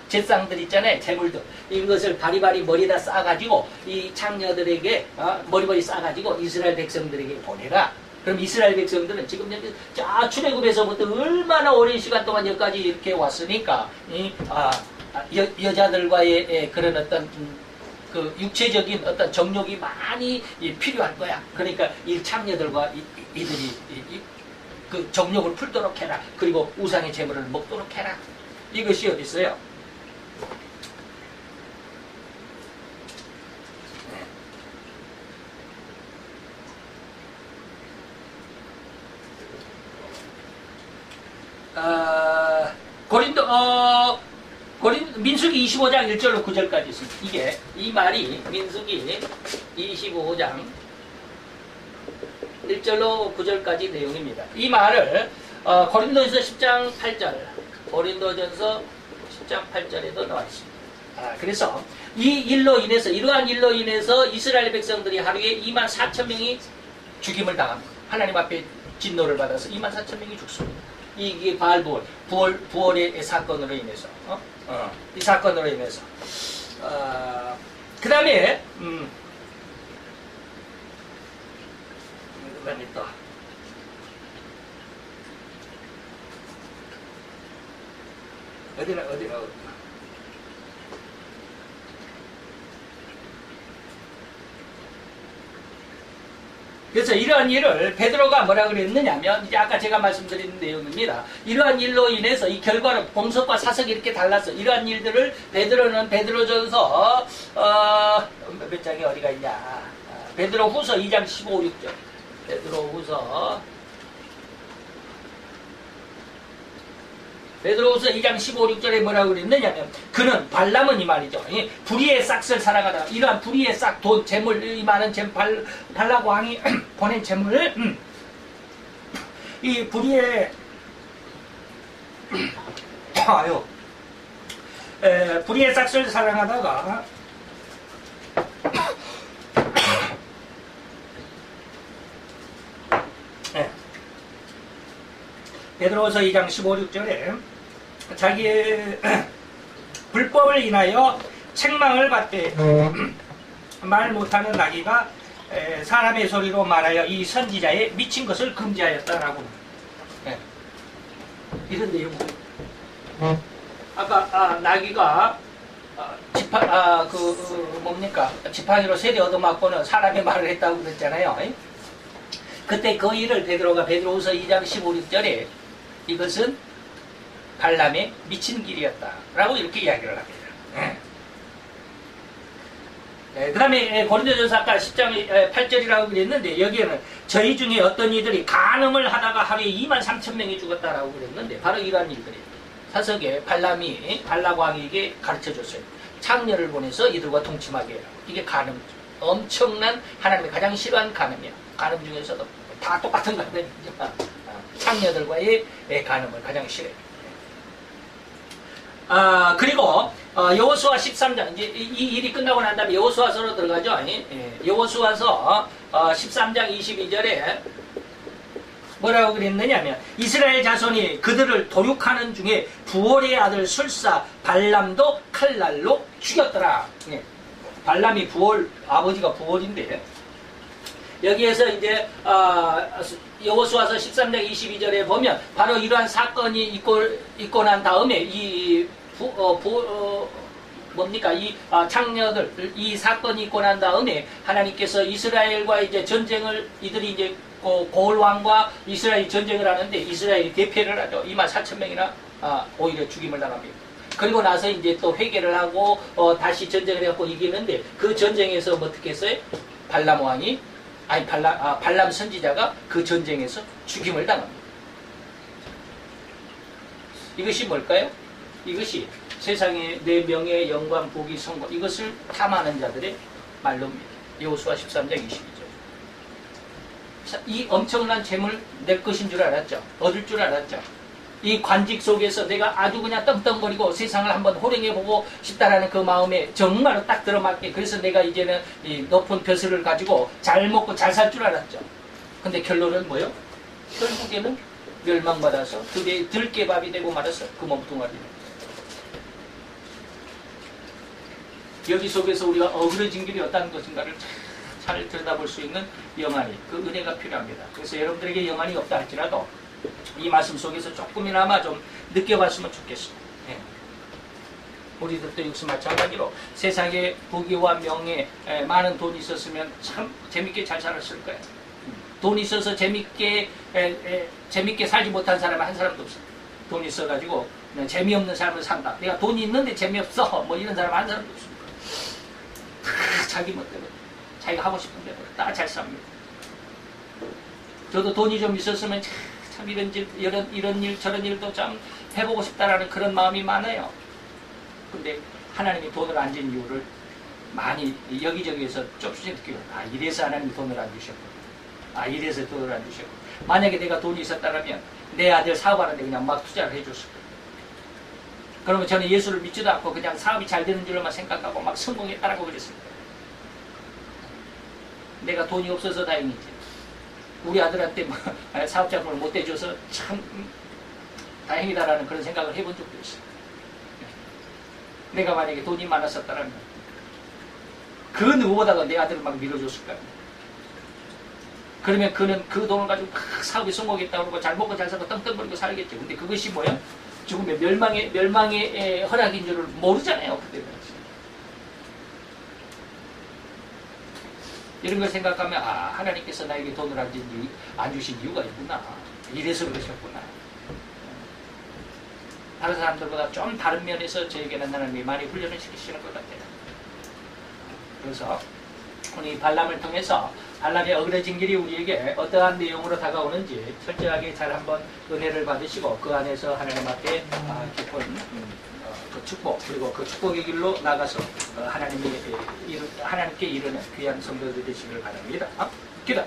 제상들 있잖아요. 제물들. 이것을 바리바리 머리에다 싸가지고 이 창녀들에게 머리머리 싸가지고 이스라엘 백성들에게 보내라. 그럼 이스라엘 백성들은 지금 출애굽에서부터 얼마나 오랜 시간 동안 여기까지 이렇게 왔으니까 여자들과의 그런 어떤 그 육체적인 어떤 정욕이 많이 필요할 거야. 그러니까 이 창녀들과 이들이 그 정욕을 풀도록 해라. 그리고 우상의 제물을 먹도록 해라. 이것이 어디 있어요? 민수기 25장 1절로 9절까지 있습니다. 이게 이 말이 민수기 25장 1절로 9절까지 내용입니다. 이 말을 고린도전서 10장 8절, 고린도전서 10장 8절에도 나와 있습니다. 그래서 이러한 일로 인해서 이스라엘 백성들이 하루에 24,000명이 죽임을 당합니다. 하나님 앞에 진노를 받아서 24,000명이 죽습니다. 이게 부활의 사건으로 인해서, 이 사건으로 인해서. 그 다음에, 또. 어디나. 그래서 이러한 일을 베드로가 뭐라 그랬느냐면, 이제 아까 제가 말씀드린 내용입니다. 이러한 일로 인해서 이 결과로 공석과 사석이 이렇게 달라서 이러한 일들을 베드로는 베드로전서 몇 장이 어디가 있냐? 베드로 후서 2장 15, 16절. 베드로 후서 2장 15, 16절에 뭐라고 그랬느냐면, 그는 발람은 이 말이죠. 불의의 싹을 사랑하다가 이러한 불의의 싹, 돈, 재물, 이 많은 발락 왕이 보낸 재물을 이 불의의 불의의 싹을 사랑하다가 베드로서 2장 15, 16절에 자기의 불법을 인하여 책망을 받되 말 못하는 나귀가 사람의 소리로 말하여 이 선지자의 미친 것을 금지하였다라고. 이런 내용. 아까 나귀가 지팡이로 세대 얻어맞고는 사람의 말을 했다고 그랬잖아요. 그때 그 일을 베드로후서 2장 15, 16절에 이것은 발람의 미친 길이었다라고 이렇게 이야기를 합니다. 그 다음에 고린도전서 아까 10장 8절이라고 그랬는데, 여기에는 저희 중에 어떤 이들이 간음을 하다가 하루에 23,000명이 죽었다라고 그랬는데, 바로 이러한 일들이에요. 사석에 발락 왕에게 가르쳐줬어요. 창녀를 보내서 이들과 동침하게 해라. 이게 간음, 엄청난 하나님이 가장 싫어하는 간음이야. 간음 중에서도 다 똑같은 간음이죠. 창녀들과의 간음을 가장 싫어해요. 그리고 여호수아 13장, 이제 이 일이 끝나고 난 다음에 여호수아서로 들어가죠. 여호수아서 13장 22절에 뭐라고 그랬느냐면, 이스라엘 자손이 그들을 도륙하는 중에 부올의 아들 술사 발람도 칼날로 죽였더라. 발람이 아버지가 부올인데, 여기에서 이제 여호수아서 13장 22절에 보면 바로 이러한 사건이 있고 난 다음에 이 창녀들 이 사건이 있고 난 다음에 하나님께서 이스라엘과 이제 전쟁을 이들이 이제 고을 왕과 이스라엘이 전쟁을 하는데 이스라엘이 대패를 하죠. 24,000명이나 오히려 죽임을 당합니다. 그리고 나서 이제 또 회개를 하고 다시 전쟁을 해갖고 이기는데 그 전쟁에서 뭐 어떻게 했어요? 발람 왕이 발람 선지자가 그 전쟁에서 죽임을 당합니다. 이것이 뭘까요? 이것이 세상의 내 명예, 영광, 복이, 성공 이것을 탐하는 자들의 말로입니다. 여호수아 13장 22절. 이 엄청난 재물 내 것인 줄 알았죠. 얻을 줄 알았죠. 이 관직 속에서 내가 아주 그냥 떵떵거리고 세상을 한번 호령해보고 싶다라는 그 마음에 정말로 딱 들어맞게 그래서 내가 이제는 이 높은 벼슬을 가지고 잘 먹고 잘 살 줄 알았죠. 근데 결론은 뭐요? 결국에는 멸망받아서 들깨밥이 되고 말았어. 그 몸뚱아리는. 여기 속에서 우리가 어그러진 길이 어떤 것인가를 잘 들여다볼 수 있는 영안이, 그 은혜가 필요합니다. 그래서 여러분들에게 영안이 없다 할지라도 이 말씀 속에서 조금이나마 좀 느껴봤으면 좋겠습니다. 네. 우리들도 역시 마찬가지로 세상에 부귀와 명예, 많은 돈이 있었으면 참 재밌게 잘 살았을 거예요. 돈 있어서 재밌게 살지 못한 사람은 한 사람도 없어요. 돈 있어가지고 재미없는 삶을 산다. 내가 돈이 있는데 재미없어. 뭐 이런 사람 한 사람도 없습니다. 다 자기 멋대로, 자기가 하고 싶은 대로 다 잘 삽니다. 저도 돈이 좀 있었으면 참 이런 일 저런 일도 참 해보고 싶다라는 그런 마음이 많아요. 근데 하나님이 돈을 안 준 이유를 많이 여기저기에서 좁수지 느껴요. 이래서 하나님이 돈을 안 주셨고. 이래서 돈을 안 주셨고. 만약에 내가 돈이 있었다면 내 아들 사업하는데 그냥 막 투자를 해줬을 거예요. 그러면 저는 예수를 믿지도 않고 그냥 사업이 잘 되는 줄로만 생각하고 막 성공했다라고 그랬습니다. 내가 돈이 없어서 다행이지. 우리 아들한테 뭐 사업자금을 못 대줘서 참 다행이다라는 그런 생각을 해본 적도 있어요. 내가 만약에 돈이 많았었다면 그 누구보다도 내 아들을 막 밀어줬을 거야. 그러면 그는 그 돈을 가지고 사업에 성공했다고 그러고 잘 먹고 잘 살고 떵떵거리고 살겠죠. 근데 그것이 뭐야? 죽음의 멸망의 허락인 줄을 모르잖아요. 그때는. 이런 걸 생각하면 하나님께서 나에게 돈을 안 주신 이유가 있구나. 이래서 그러셨구나. 다른 사람들보다 좀 다른 면에서 저에게는 하나님이 많이 훈련을 시키시는 것 같아요. 그래서 오늘 이 발람을 통해서 발람의 어그러진 길이 우리에게 어떠한 내용으로 다가오는지 철저하게 잘 한번 은혜를 받으시고 그 안에서 하나님 앞에 깊은 그 축복 그리고 그 축복의 길로 나가서 하나님께 이르는 귀한 성도들 되시길 바랍니다. 기도.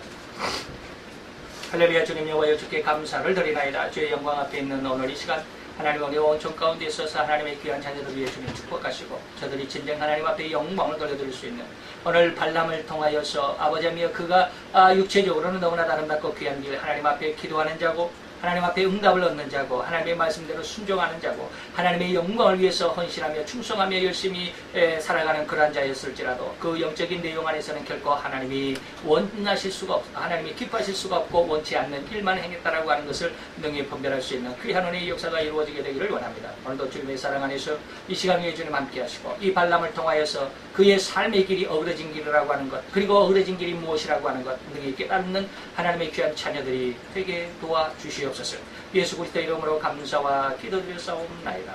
할렐루야. 주님 여호와여, 주께 감사를 드리나이다. 주의 영광 앞에 있는 오늘 이 시간 하나님 어려운 원천 가운데 있어서 하나님의 귀한 자녀들 위해 주님 축복하시고 저들이 진정 하나님 앞에 영광을 돌려드릴 수 있는 오늘 발람을 통하여서 아버지여 그가 육체적으로는 너무나 아름답고 귀한 길 하나님 앞에 기도하는 자고 하나님 앞에 응답을 얻는 자고 하나님의 말씀대로 순종하는 자고 하나님의 영광을 위해서 헌신하며 충성하며 열심히 살아가는 그러한 자였을지라도 그 영적인 내용 안에서는 결코 하나님이 원하실 수가 없고 하나님이 기뻐하실 수가 없고 원치 않는 일만 행했다라고 하는 것을 능히 분별할 수 있는 귀한 은혜의 역사가 이루어지게 되기를 원합니다. 오늘도 주님의 사랑 안에서 이 시간 위에 주님 함께 하시고 이 발람을 통하여서 그의 삶의 길이 어그러진 길이라고 하는 것 그리고 어그러진 길이 무엇이라고 하는 것 능히 깨닫는 하나님의 귀한 자녀들이 되게 도와주시옵소서. 예수 그리스도 이름으로 감사와 기도드려 싸움나이다.